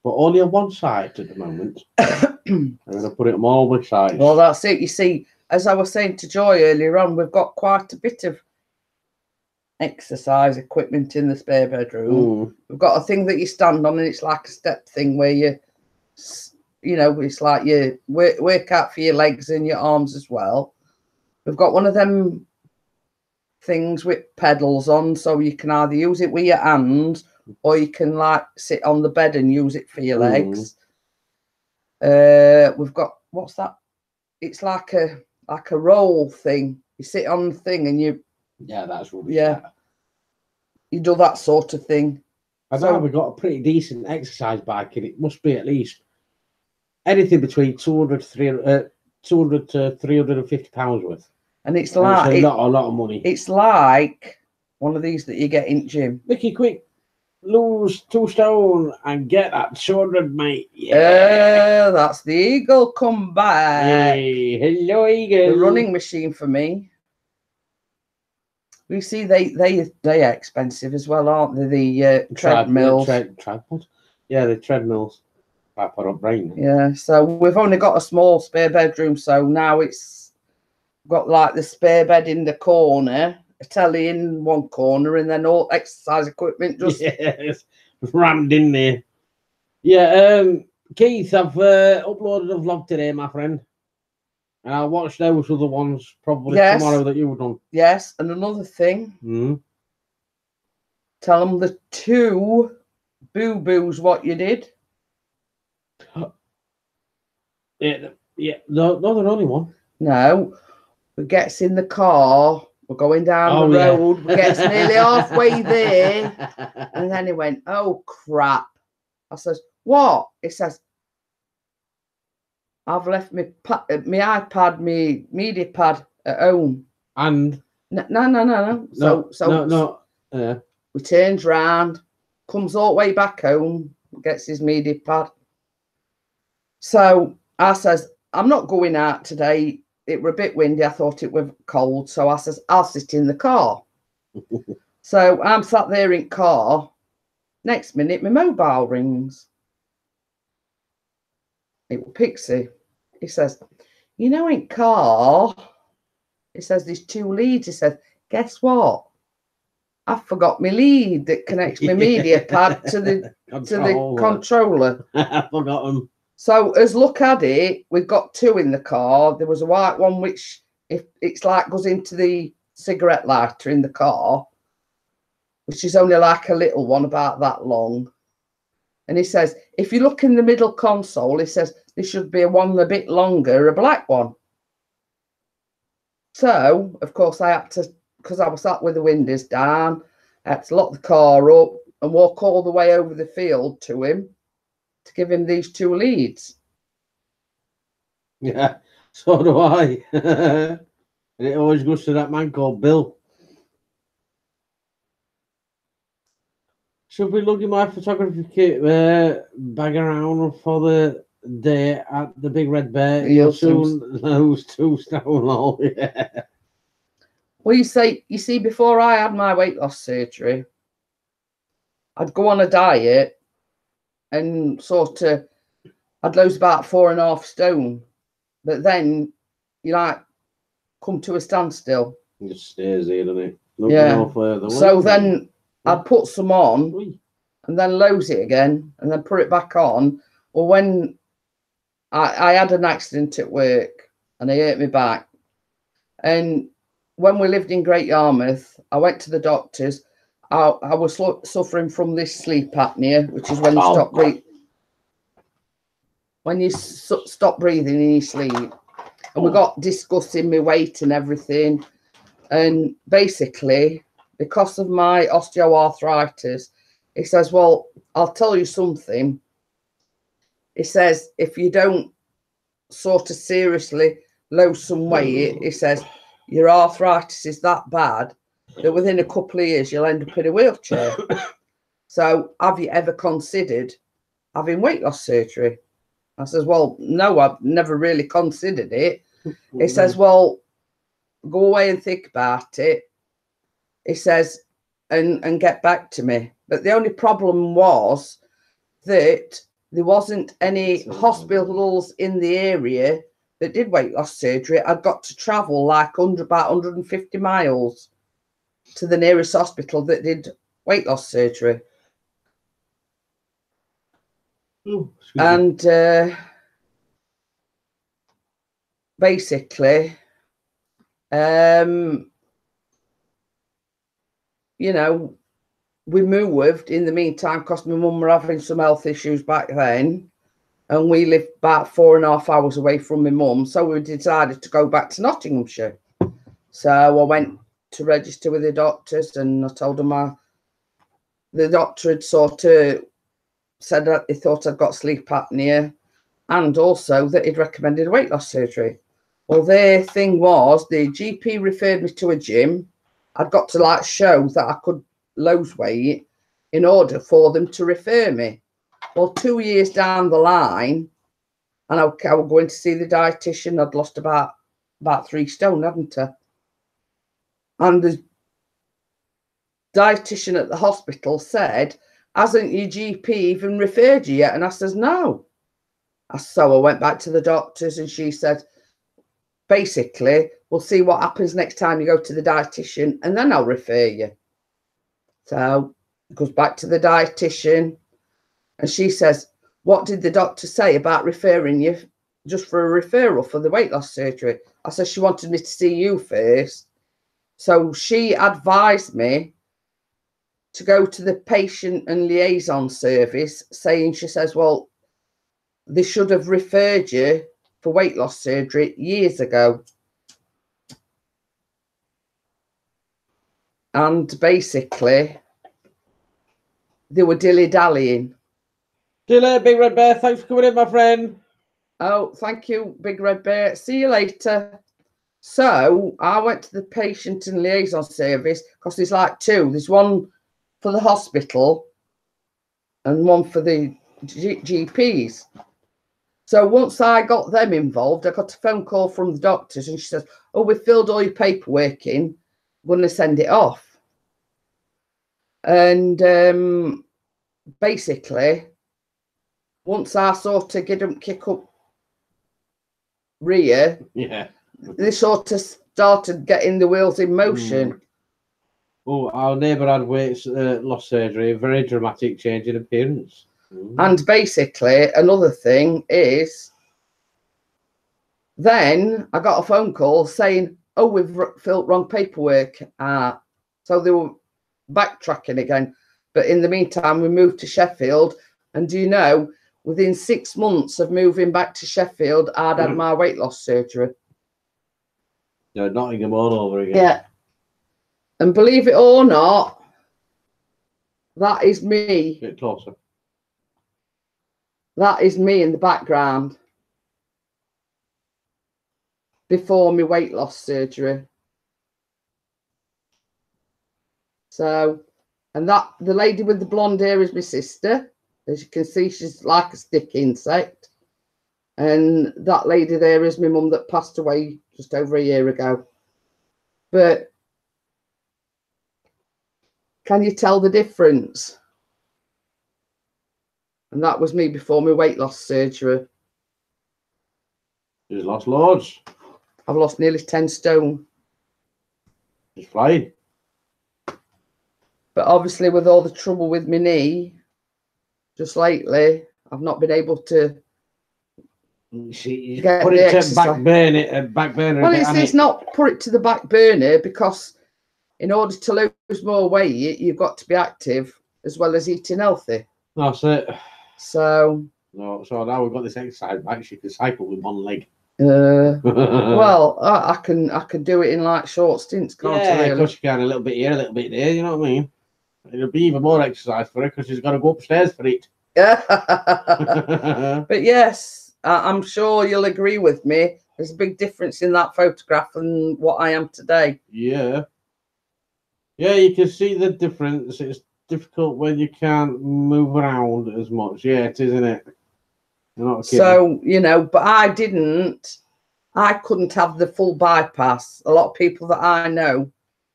But only on one site at the moment. I'm going to put it on all my sites. Well, that's it. You see, as I was saying to Joy earlier on, we've got quite a bit of exercise equipment in the spare bedroom. We've got a thing that you stand on, and it's like a step thing where you know, it's like you work out for your legs and your arms as well. We've got one of them things with pedals on, so you can either use it with your hand or you can like sit on the bed and use it for your legs. We've got, what's that? It's like a roll thing. You sit on the thing and you that's rubbish. You do that sort of thing. I know we've got a pretty decent exercise bike, and it must be at least anything between 200 to £350 worth. And it's like a lot of money. It's like one of these that you get in gym. Mickey, quick, lose 2 stone and get that 200, mate. Yeah, that's the Eagle come back. Hey, hello, Eagle. The running machine for me. We see they are expensive as well, aren't they? The treadmills. Tripod. Yeah, the treadmills. quite far up, Brian. Yeah, so we've only got a small spare bedroom, so now it's got like the spare bed in the corner, a telly in one corner, and then all exercise equipment just yes, rammed in there. Yeah, Keith, I've uploaded a vlog today, my friend. And I'll watch those other ones probably tomorrow that you've done. Yes, and another thing. Tell them the 2 boo-boos what you did. Yeah, no, they're only one. No, we gets in the car, we're going down the road, we gets nearly halfway there, and then he went, "Oh crap!" I says, "What?" He says, "I've left my iPad, my media pad at home." And no. So we turns round, comes all the way back home, gets his media pad. So I says, "I'm not going out today. It were a bit windy. I thought it were cold." So I says, "I'll sit in the car." So I'm sat there in car. Next minute, my mobile rings. It was Pixie. He says, "You know, in car," he says, "there's 2 leads." He says, "Guess what? I forgot my lead that connects my media pad to the controller." I forgot them. So as look at it, we've got 2 in the car. There was a white one which, if it's like, goes into the cigarette lighter in the car, which is only like a little one about that long. And he says, if you look in the middle console, he says there should be one a bit longer, a black one. So of course I had to, because I was sat with the windows down, I had to lock the car up and walk all the way over the field to him to give him these 2 leads. Yeah, so do I. And it always goes to that man called Bill. Should be looking my photography kit bag around for the day at the Big Red Bear. You'll soon lose 2 stone all. Yeah. Well, you see, before I had my weight loss surgery, I'd go on a diet and sort of, I'd lose about 4.5 stone, but then you like come to a standstill. It just stays here, doesn't it? No further. So then I'd put some on and then lose it again and then put it back on. Or when I had an accident at work and I hurt my back, and when we lived in Great Yarmouth, I went to the doctors. I was suffering from this sleep apnea, which is when you stop breathing. When you stop breathing in your sleep. And we got discussing my weight and everything. And basically, because of my osteoarthritis, he says, "Well, I'll tell you something." He says, "If you don't sort of seriously lose some weight," he says, "your arthritis is that bad that within a couple of years you'll end up in a wheelchair." So have you ever considered having weight loss surgery? I says, "Well, no, I've never really considered it." He says, "Well, go away and think about it." He says, and get back to me. But the only problem was that there wasn't any hospitals in the area that did weight loss surgery. I'd got to travel like about 150 miles to the nearest hospital that did weight loss surgery. And basically, you know, we moved in the meantime because my mum were having some health issues back then, and we lived about 4.5 hours away from my mum. So we decided to go back to Nottinghamshire. So I went to register with the doctors, and I told them the doctor had sort of said that he thought I'd got sleep apnea, and also that he'd recommended weight loss surgery. Well, their thing was the GP referred me to a gym. I'd got to like show that I could lose weight in order for them to refer me. Well, 2 years down the line, and I was going to see the dietitian. I'd lost about 3 stone, hadn't I? And the dietitian at the hospital said, "Hasn't your GP even referred you yet?" And I says, "No." So I went back to the doctors and she said, basically, we'll see what happens next time you go to the dietitian and then I'll refer you. So it goes back to the dietitian and she says, what did the doctor say about referring you just for a referral for the weight loss surgery? I said, she wanted me to see you first. So she advised me to go to the patient and liaison service, saying, she says, well, they should have referred you for weight loss surgery years ago. And basically, they were dilly-dallying. See you later, Big Red Bear. Thanks for coming in, my friend. Oh, thank you, Big Red Bear. See you later. So I went to the patient and liaison service because there's like two. There's one for the hospital and one for the GPs. So once I got them involved, I got a phone call from the doctors and she says, oh, we filled all your paperwork in. We're going to send it off. And basically, once I sort of get them kick up rear, yeah, they sort of started getting the wheels in motion. Oh, our neighbour had weight loss surgery, a very dramatic change in appearance. And basically, another thing is, then I got a phone call saying, oh, we've filled wrong paperwork. So they were backtracking again. But in the meantime, we moved to Sheffield. And do you know, within 6 months of moving back to Sheffield, I'd had my weight loss surgery. Yeah, Nottingham all over again. Yeah. And believe it or not, that is me. Get closer. That is me in the background before my weight loss surgery. So, and that the lady with the blonde hair is my sister. As you can see, she's like a stick insect. And that lady there is my mum that passed away just over a year ago. But can you tell the difference? And that was me before my weight loss surgery. She's lost loads. I've lost nearly 10 stone. She's flying. But obviously with all the trouble with my knee, just lately, I've not been able to get put it to back burner. Well, it's not put it to the back burner because in order to lose more weight, you've got to be active as well as eating healthy. That's it. So now we've got this exercise bike. She can cycle with one leg. Well, I can do it in like short stints, can't I? Really? Of course you can. A little bit here, a little bit there. You know what I mean? It'll be even more exercise for her because she's got to go upstairs for it. Yeah. But yes, I'm sure you'll agree with me. There's a big difference in that photograph and what I am today. Yeah. Yeah, you can see the difference. It's difficult when you can't move around as much. Yeah, it is, isn't it? You're not kidding. So, you know, but I couldn't have the full bypass. A lot of people that I know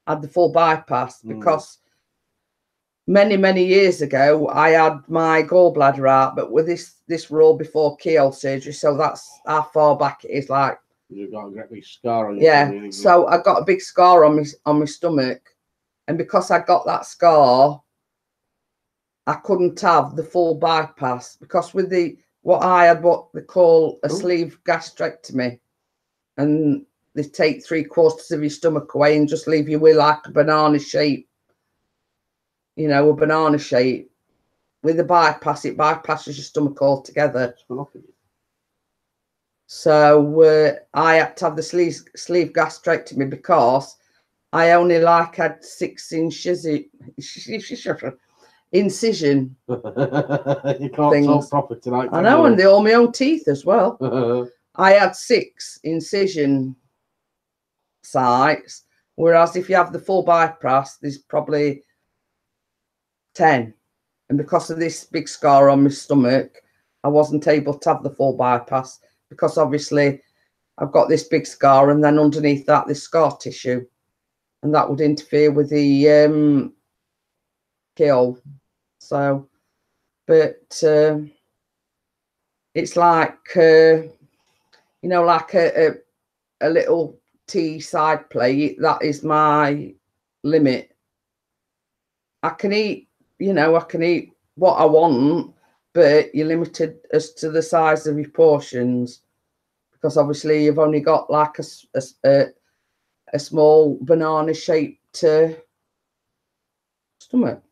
had the full bypass because many years ago I had my gallbladder out, but with this were all before keyhole surgery, so that's how far back it is. Like you've got a great big scar on your stomach. So I got a big scar on my stomach, and because I got that scar, I couldn't have the full bypass because with what they call a sleeve gastrectomy, and they take 3/4 of your stomach away and just leave you with like a banana shape. You know, a banana shape. With a bypass, it bypasses your stomach altogether. So I had to have the sleeve gastrectomy because I only had 6 incision. You can't talk proper tonight. I know, and they're all my own teeth as well. I had 6 incision sites, whereas if you have the full bypass, there's probably 10. And because of this big scar on my stomach, I wasn't able to have the full bypass because obviously I've got this big scar and then underneath that this scar tissue, and that would interfere with the keyhole. So, but it's like like a little tea side plate. That is my limit. I can eat, I can eat what I want, but you're limited as to the size of your portions, because obviously you've only got like a small banana shaped stomach.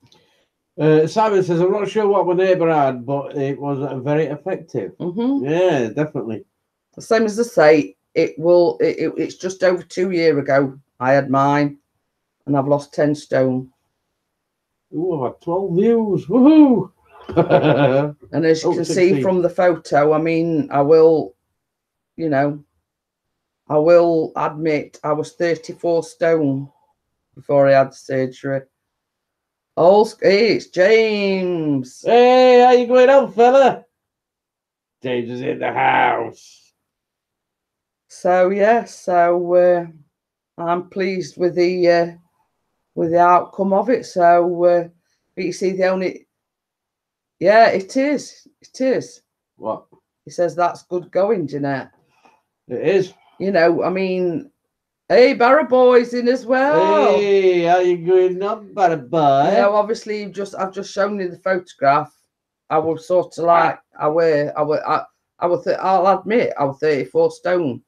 Simon says, I'm not sure what my neighbour had, but it was very effective. Yeah, definitely. The same as I say, it's just over 2 years ago I had mine, and I've lost 10 stone. Ooh, I've had 12 views. Woohoo! And as you can see from the photo, I mean, I will admit I was 34 stone before I had the surgery. Oh, it's James. Hey, how you going on, fella? James is in the house. So yeah, I'm pleased with the outcome of it. So but you see, it is. What? He says that's good going, Jeanette. It is. I mean, hey, Barra Boy's in as well. Hey, how you going on, Barra Boy? Obviously, I've just shown you the photograph. I was sort of like, I'll admit, I was 34 stone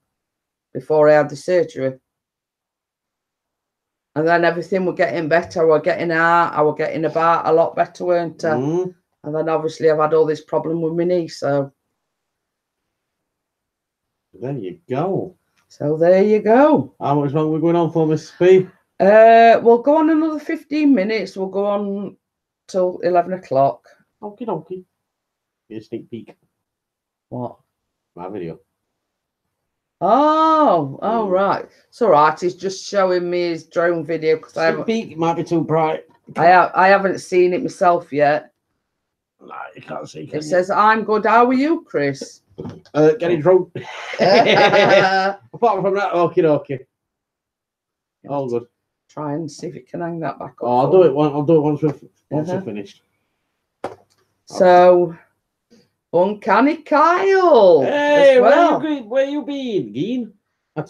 before I had the surgery. And then everything was getting better. I was getting out. I was getting about a lot better, weren't I? And then obviously I've had all this problem with my knee. So there you go. So there you go. How much longer are we going on for, Miss P? We'll go on another 15 minutes. We'll go on till 11 o'clock. Okie dokie. Get a sneak peek. What? My video. Oh, right. It's all right. He's just showing me his drone video because I peek might be too bright. I haven't seen it myself yet. No, you can't see. It says, "I'm good. How are you, Chris?" Getting drunk. Apart from that, okie dokie. All good. Try and see if it can hang that back up. Oh, I'll do it once we're finished. So, Uncanny Kyle. Hey, where you been, Geen?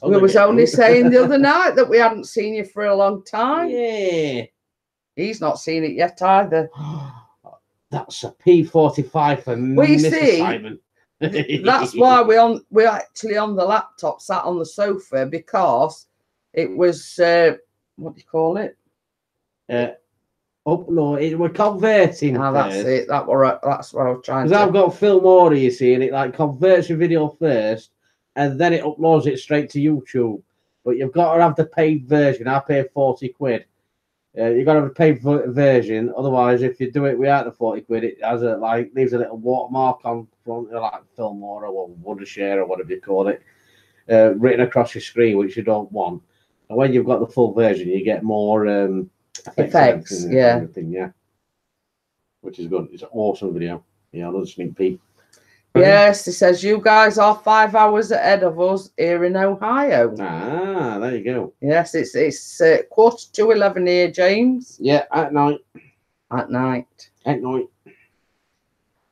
We was only saying the other night that we hadn't seen you for a long time. Yeah. He's not seen it yet either. That's a P45 for Mr. Simon. That's why we're actually on the laptop, sat on the sofa, because it was what do you call it? Upload. We're converting. That's it. That's what I was trying to. Because I've got Filmora, you see, and it like converts your video first, and then it uploads it straight to YouTube. But you've got to have the paid version. I pay 40 quid. You've got to have a paid version. Otherwise, if you do it without the 40 quid, it has leaves a little watermark on front, like Filmora or Wondershare or whatever you call it, written across your screen, which you don't want. And when you've got the full version, you get more effects, and everything, yeah. Which is good. It's an awesome video. Yeah, another sneak peek. Yes, it says you guys are 5 hours ahead of us here in Ohio. Ah, there you go. Yes, it's 11:15 here, James. Yeah, at night. At night. At night.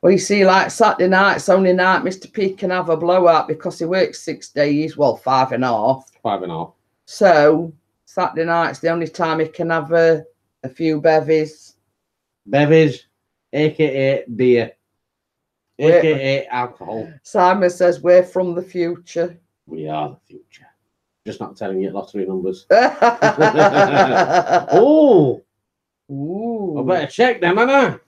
Well, you see, like Saturday night's only night Mr. P can have a blowout because he works 6 days, well, 5.5. 5.5. So Saturday night's the only time he can have a few bevies. Bevies, aka beer. AKA alcohol. Simon says we're from the future. We are the future. Just not telling you lottery numbers. Ooh. I better check them, Anna.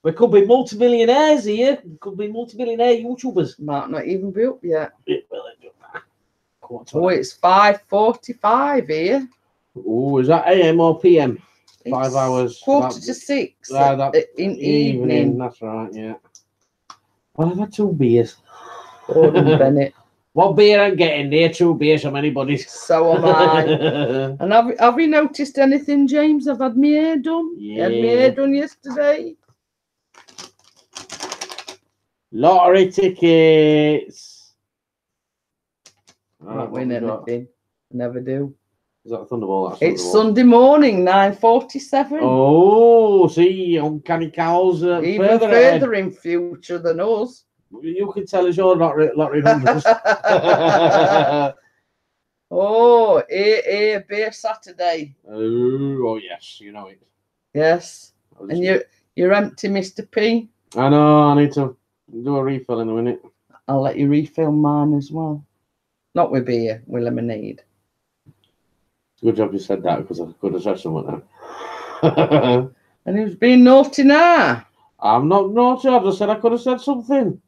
We could be multimillionaires here. We could be multimillionaire YouTubers. Might not even be up yet. It will do that. Oh, it's 5:45 here. Oh, is that AM or PM? It's 5 hours. 5:45 in evening. That's right, yeah. Well, I've had 2 beers. Gordon Bennett. What beer I'm getting there? 2 beers from anybody's. So am I. And have you noticed anything, James? I've had my hair done. Yeah. Had my hair done yesterday. Lottery tickets. I don't win anything. Never do. Is that Thunderball? It's Sunday morning, 9:47. Oh, see, Uncanny Cows even further in future than us. You can tell us your lottery numbers. Oh, A Beer Saturday. Oh, yes, you know it. Yes. And you're empty, Mr. P? I know, I need to do a refill in a minute. I'll let you refill mine as well. Not with beer, with lemonade. Good job you said that, because I could have said something then. And who's being naughty now? I'm not naughty, I just said I could have said something.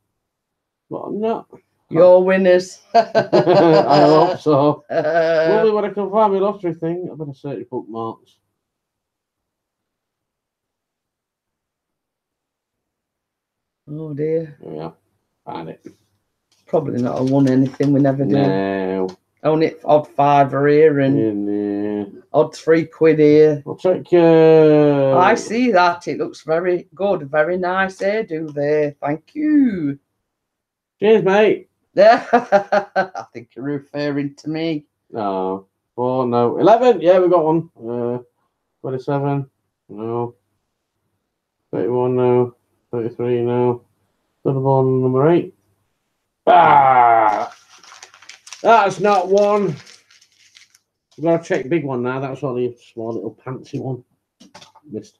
But I'm not. You're winners. I hope so. Probably when I can find my lottery thing, I better search bookmarks. Oh dear. Yeah, find it. Probably not have won anything, we never do. No. Only odd £5 here and odd £3 here. I'll take I see that. It looks very good. Very nice hairdo there. Thank you. Cheers, mate. I think you're referring to me. No. 4, no. 11. Yeah, we got one. 27. No. 31. No. 33. No. Another one, number 8. Ah! That's not one. We've got to check big one now. That's only a small little pantsy one. Missed.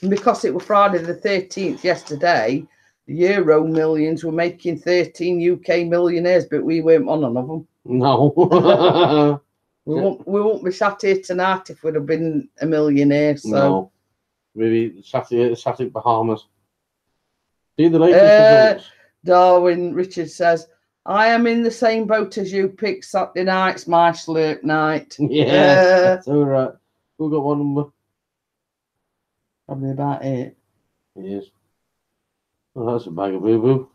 And because it was Friday the 13th yesterday, the Euro Millions were making 13 UK millionaires, but we weren't on none of them. No. we won't be sat here tonight if we'd have been a millionaire. So no. Maybe Saturday Bahamas. See the latest results. Darwin Richard says, I am in the same boat as you. Pick Saturday night's my slurp night. Yeah, that's all right. Who got one number? Probably about 8. Yes. Oh, that's a bag of boo-boo.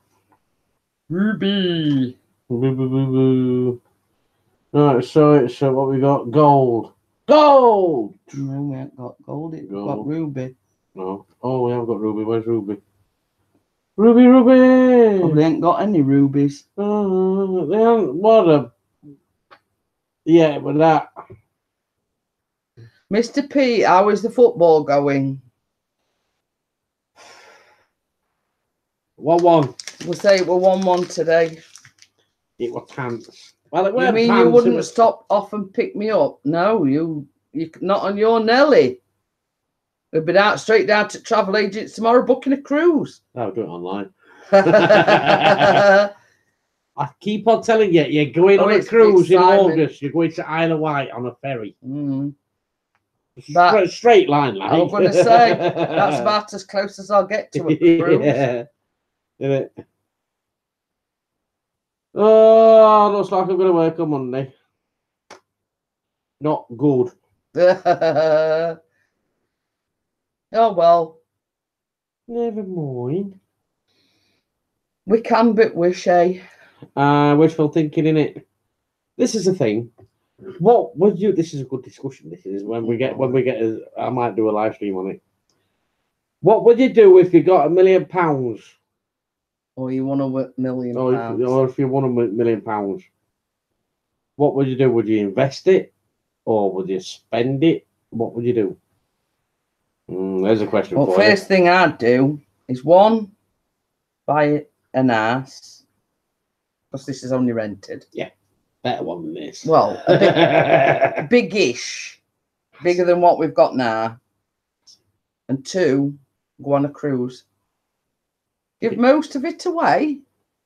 Ruby. Boo-boo-boo-boo. Right, so what we got? Gold. Gold! No, we haven't got gold. We've got ruby. No. Oh, we haven't got ruby. Where's ruby? Ruby! Probably ain't got any rubies. They haven't. What a... Yeah, but that... Mr. P, how is the football going? 1-1. We'll say it were 1-1 today. It was pants. Well, it You weren't mean pants, you wouldn't it was... stop off and pick me up? No, you not on your Nelly. We've been out straight down to travel agents tomorrow booking a cruise. I'll do it online. I keep on telling you, you're going on a cruise in August. You're going to Isle of Wight on a ferry. Straight line, like. I was going to say, that's about as close as I'll get to a cruise. Yeah. Isn't it? Oh, looks like I'm going to work on Monday. Not good. Oh, well. Never mind. We can but wish, eh? Wishful thinking, innit? This is the thing. What would you? This is a good discussion. This is when we get. I might do a live stream on it. What would you do if you got £1 million? Or you won £1 million? Or if you won £1 million? What would you do? Would you invest it, or would you spend it? What would you do? There's a question. Well, first thing I'd do is one, buy an house, because this is only rented. Yeah, better one than this. Well, a bit, big-ish, bigger than what we've got now. And 2, go on a cruise. Give most of it away.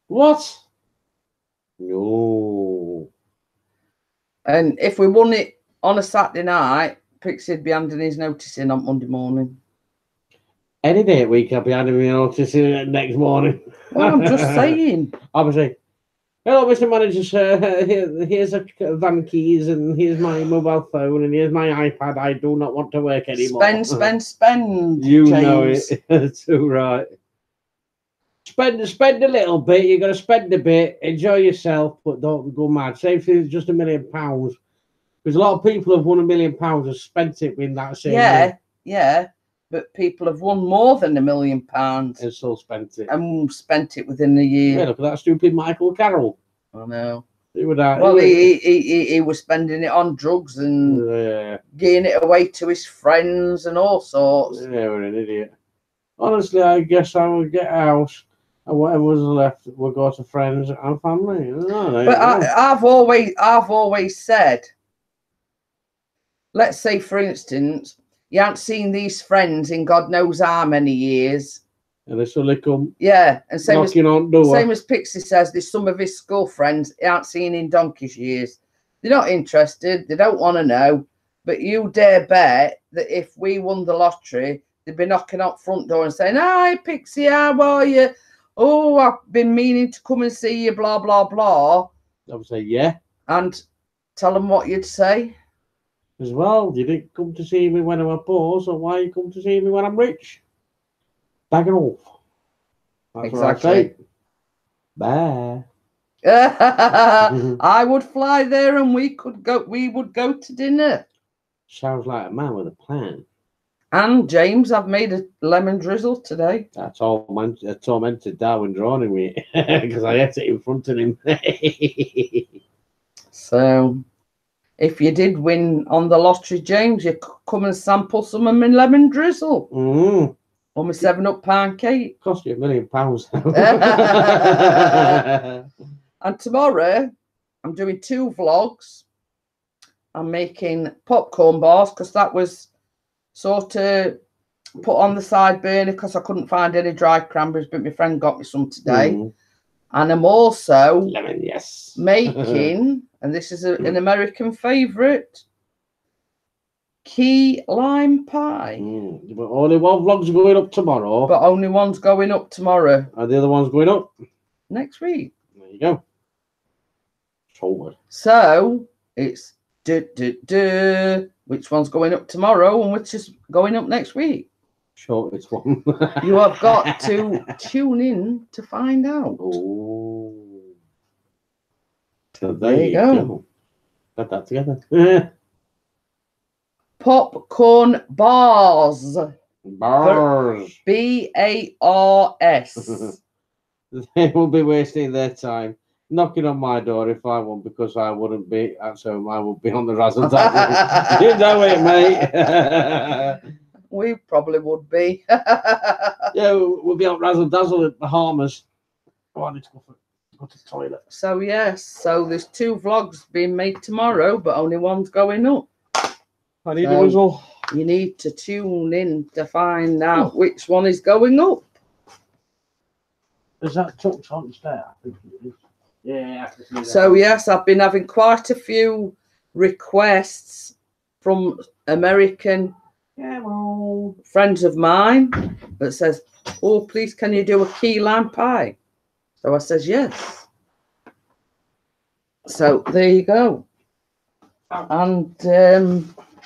What? No. And if we won it on a Saturday night, Pixie'd be handing his notice in on Monday morning. Any day of the week, I'll be handing me a notice in next morning. Well, I'm just saying. Obviously. Hello, Mr. Manager, sir. Here's a van keys, and here's my mobile phone, and here's my iPad. I do not want to work anymore. Spend. You James. know it. That's all right. Spend a little bit. You're going to spend a bit. Enjoy yourself, but don't go mad. Say if it's just £1 million. Because a lot of people have won £1 million and spent it in that same year. Yeah. But people have won more than £1 million. And still spent it. And spent it within a year. Yeah, look at that stupid Michael Carroll. I know. He was spending it on drugs and giving it away to his friends and all sorts. Yeah, we're an idiot. Honestly, I guess I would get a house. And whatever's left will go to friends and family. But I've always said, let's say, for instance, you haven't seen these friends in God knows how many years. And they suddenly come. Yeah, and same as Pixie says, there's some of his school friends he hasn't seen in donkey's years. They're not interested. They don't want to know. But you dare bet that if we won the lottery, they'd be knocking up front door and saying, "Hi, Pixie, how are you? Oh, I've been meaning to come and see you, blah, blah, blah." I would say, yeah. And tell them what you'd say. As well, you didn't come to see me when I was poor, so why you come to see me when I'm rich? Bag it off. That's exactly. What I say. Bye. I would fly there and we would go to dinner. Sounds like a man with a plan. And James, I've made a lemon drizzle today. That's all tormented Darwin drawing me because I ate it in front of him. So, if you did win on the lottery, James, you could come and sample some of my lemon drizzle. Or my 7-Up pancake. Cost you £1 million. And tomorrow, I'm doing 2 vlogs. I'm making popcorn bars because that was sort of put on the side burner because I couldn't find any dried cranberries, but my friend got me some today. And I'm also lemon, yes, making, and this is an American favourite, key lime pie. But only one vlog's going up tomorrow. But only one's going up tomorrow. And the other one's going up next week. There you go. Forward. So it's which one's going up tomorrow and which is going up next week. Shortest one. You have got to tune in to find out. Oh. So there you go. Got that together. Popcorn bars. Bars. B-A-R-S. They will be wasting their time knocking on my door if I won't, because I wouldn't be at home. I would be on the razzle dazzle. You know it, mate. We probably would be. Yeah, we'll be on razzle dazzle at Bahamas. Oh, I need to go to the toilet. So yes, so there's 2 vlogs being made tomorrow, but only one's going up. I need a whistle. You need to tune in to find out which one is going up. Is that tucked on there? I think it is. Yeah. I can see that. So yes, I've been having quite a few requests from American friends of mine that says, "Oh, please, can you do a key lime pie?" So I says yes. So there you go. And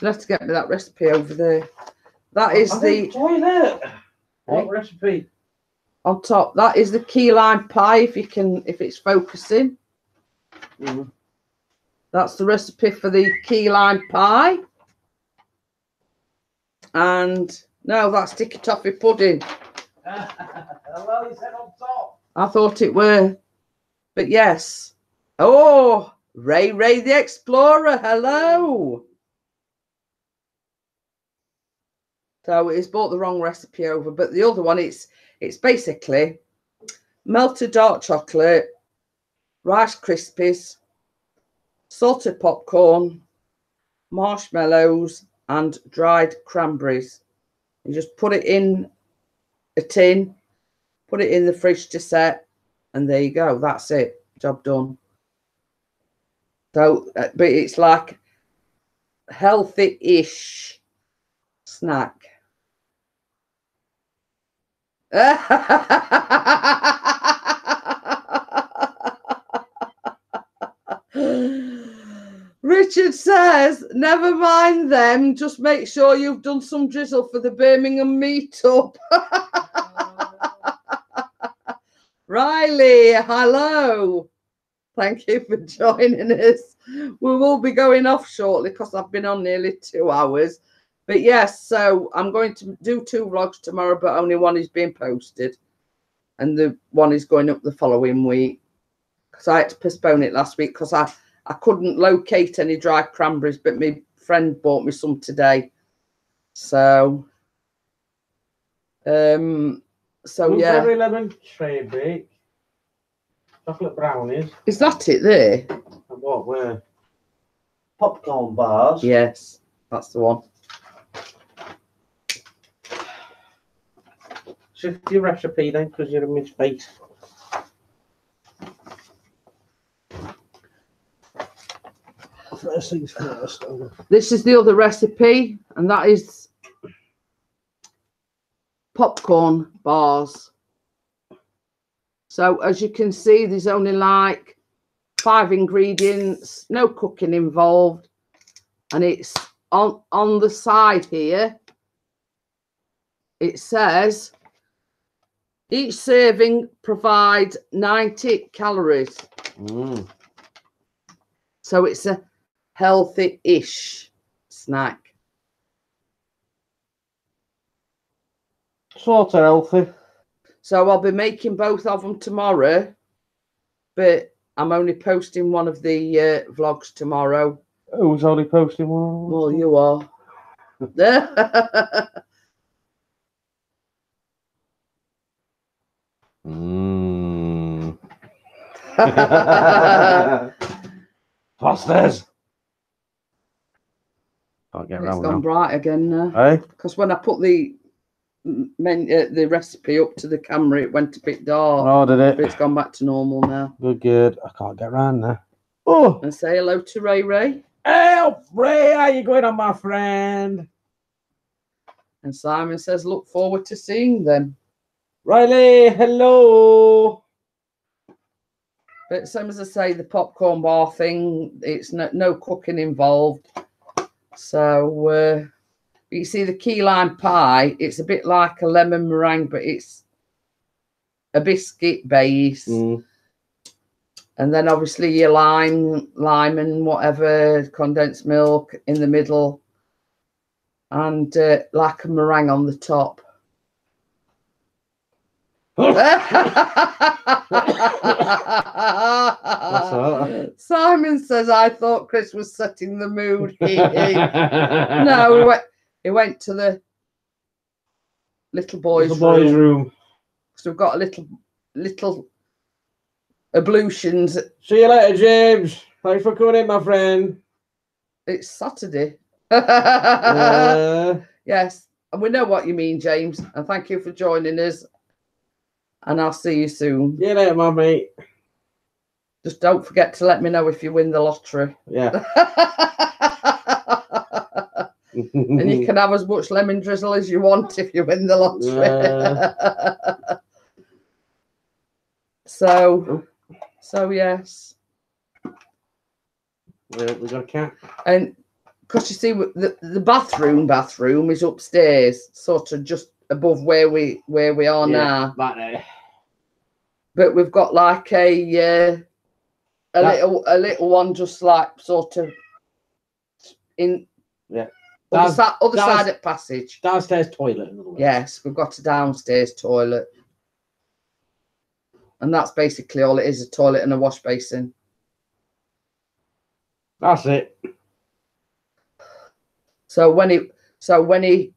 let's get me that recipe over there. That is the toilet. What recipe? On top, that is the key lime pie. If it's focusing. That's the recipe for the key lime pie. And no, that's sticky toffee pudding. Well, you said on top. I thought it were, but yes. Oh, Ray the Explorer, hello. So it's brought the wrong recipe over, but the other one, it's basically melted dark chocolate, Rice Krispies, salted popcorn, marshmallows, and dried cranberries. You just put it in a tin, put it in the fridge to set, and there you go. That's it. Job done. So, but it's like healthy-ish snack. Richard says, never mind them, just make sure you've done some drizzle for the Birmingham meetup. Riley, hello. Thank you for joining us. We will be going off shortly because I've been on nearly 2 hours. But yes, so I'm going to do 2 vlogs tomorrow, but only one is being posted. And the one is going up the following week. Because I had to postpone it last week because I couldn't locate any dry cranberries, but my friend bought me some today. So, So yeah. Blueberry lemon tray bake. Chocolate brownies. Is that it there? And what? Where? Popcorn bars. Yes, that's the one. Shift your recipe then, because you're in my space. First things first. This is the other recipe, and that is popcorn bars. So as you can see, there's only like 5 ingredients, no cooking involved, and it's on the side here. It says each serving provides 90 calories. So it's a healthy-ish snack. Sort of healthy. So I'll be making both of them tomorrow, but I'm only posting one of the vlogs tomorrow. Who's only posting one? Well, you are. What's this? Can't get It's around gone now. bright again now. Hey? Because when I put the recipe up to the camera, it went a bit dark. Oh, did But it? it's gone back to normal now. Good, good. I can't get around now. Oh! And say hello to Ray Ray. Help, Ray! How you going on, my friend? And Simon says, look forward to seeing them. Riley, hello! But same as I say, the popcorn bar thing, it's no cooking involved. So you see the key lime pie, it's a bit like a lemon meringue, but it's a biscuit base. And then obviously your lime and whatever, condensed milk in the middle. And like a meringue on the top. Simon says, I thought Chris was setting the mood. No, he went to the little boy's room. So we've got a little ablutions. See you later, James. Thanks for coming in, my friend. It's Saturday. Yes, and we know what you mean, James. And thank you for joining us. And I'll see you soon. See you later, my mate. Just don't forget to let me know if you win the lottery. Yeah. And you can have as much lemon drizzle as you want if you win the lottery. So yes. We got a cat. And because you see, the bathroom is upstairs, sort of just above where we are now. Right there. But we've got like a little one, just like sort of in other side of the passage. Downstairs toilet, in other words. Yes, we've got a downstairs toilet, and that's basically all it is: a toilet and a wash basin. That's it. So when he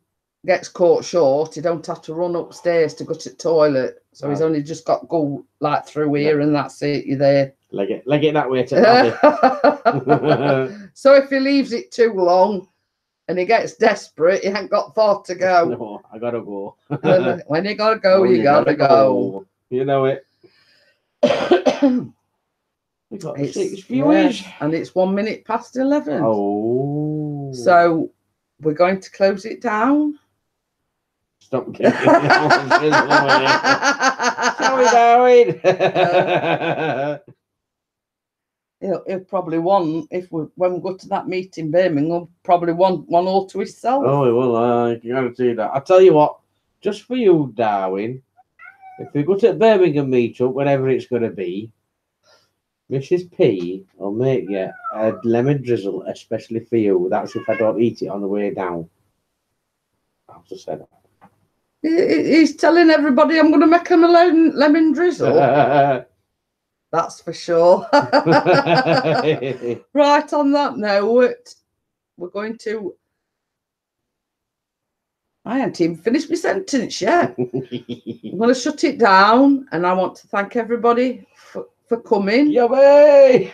gets caught short, he don't have to run upstairs to go to the toilet. So he's only just got to go like through here, and that's it. You're there. Leg it that way to So if he leaves it too long and he gets desperate, he ain't got far to go. No, I gotta go. When you gotta go, you gotta go. You know it. We got 6 viewers. Yes, and it's 1 minute past 11. Oh. So we're going to close it down. Stop getting Sorry, Darwin. He'll probably want, when we go to that meeting in Birmingham, probably want one all to himself. Oh, well, you gotta do that. I'll tell you what, just for you, Darwin, if we go to Birmingham meetup, whenever it's going to be, Mrs. P will make you a lemon drizzle, especially for you. That's if I don't eat it on the way down. I'll just say that. He's telling everybody I'm going to make him a lemon drizzle. That's for sure. Right, on that note, we're going to I haven't even finished my sentence yet. I'm going to shut it down, and I want to thank everybody for coming. Yummy!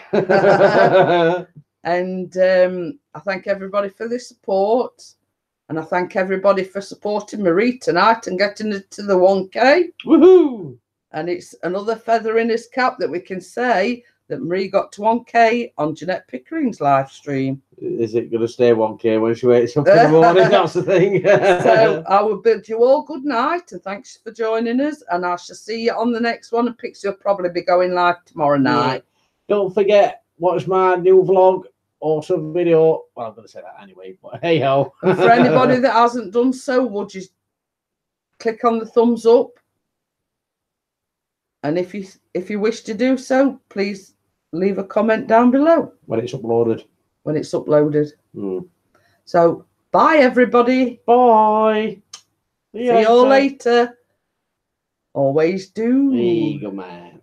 And I thank everybody for the support. And I thank everybody for supporting Marie tonight and getting it to the 1K. Woohoo! And it's another feather in his cap that we can say that Marie got to 1K on Jeanette Pickering's live stream. Is it going to stay 1K when she wakes up in the morning? That's the thing. So I will bid you all good night and thanks for joining us. And I shall see you on the next one. And Pixie will probably be going live tomorrow night. Don't forget, watch my new vlog. Awesome video. Well, I'm going to say that anyway, but hey ho. And for anybody that hasn't done so, would you click on the thumbs up? And if you wish to do so, please leave a comment down below. When it's uploaded. When it's uploaded. Mm. So, bye everybody. Bye. See you all later. Always do. Eagle man.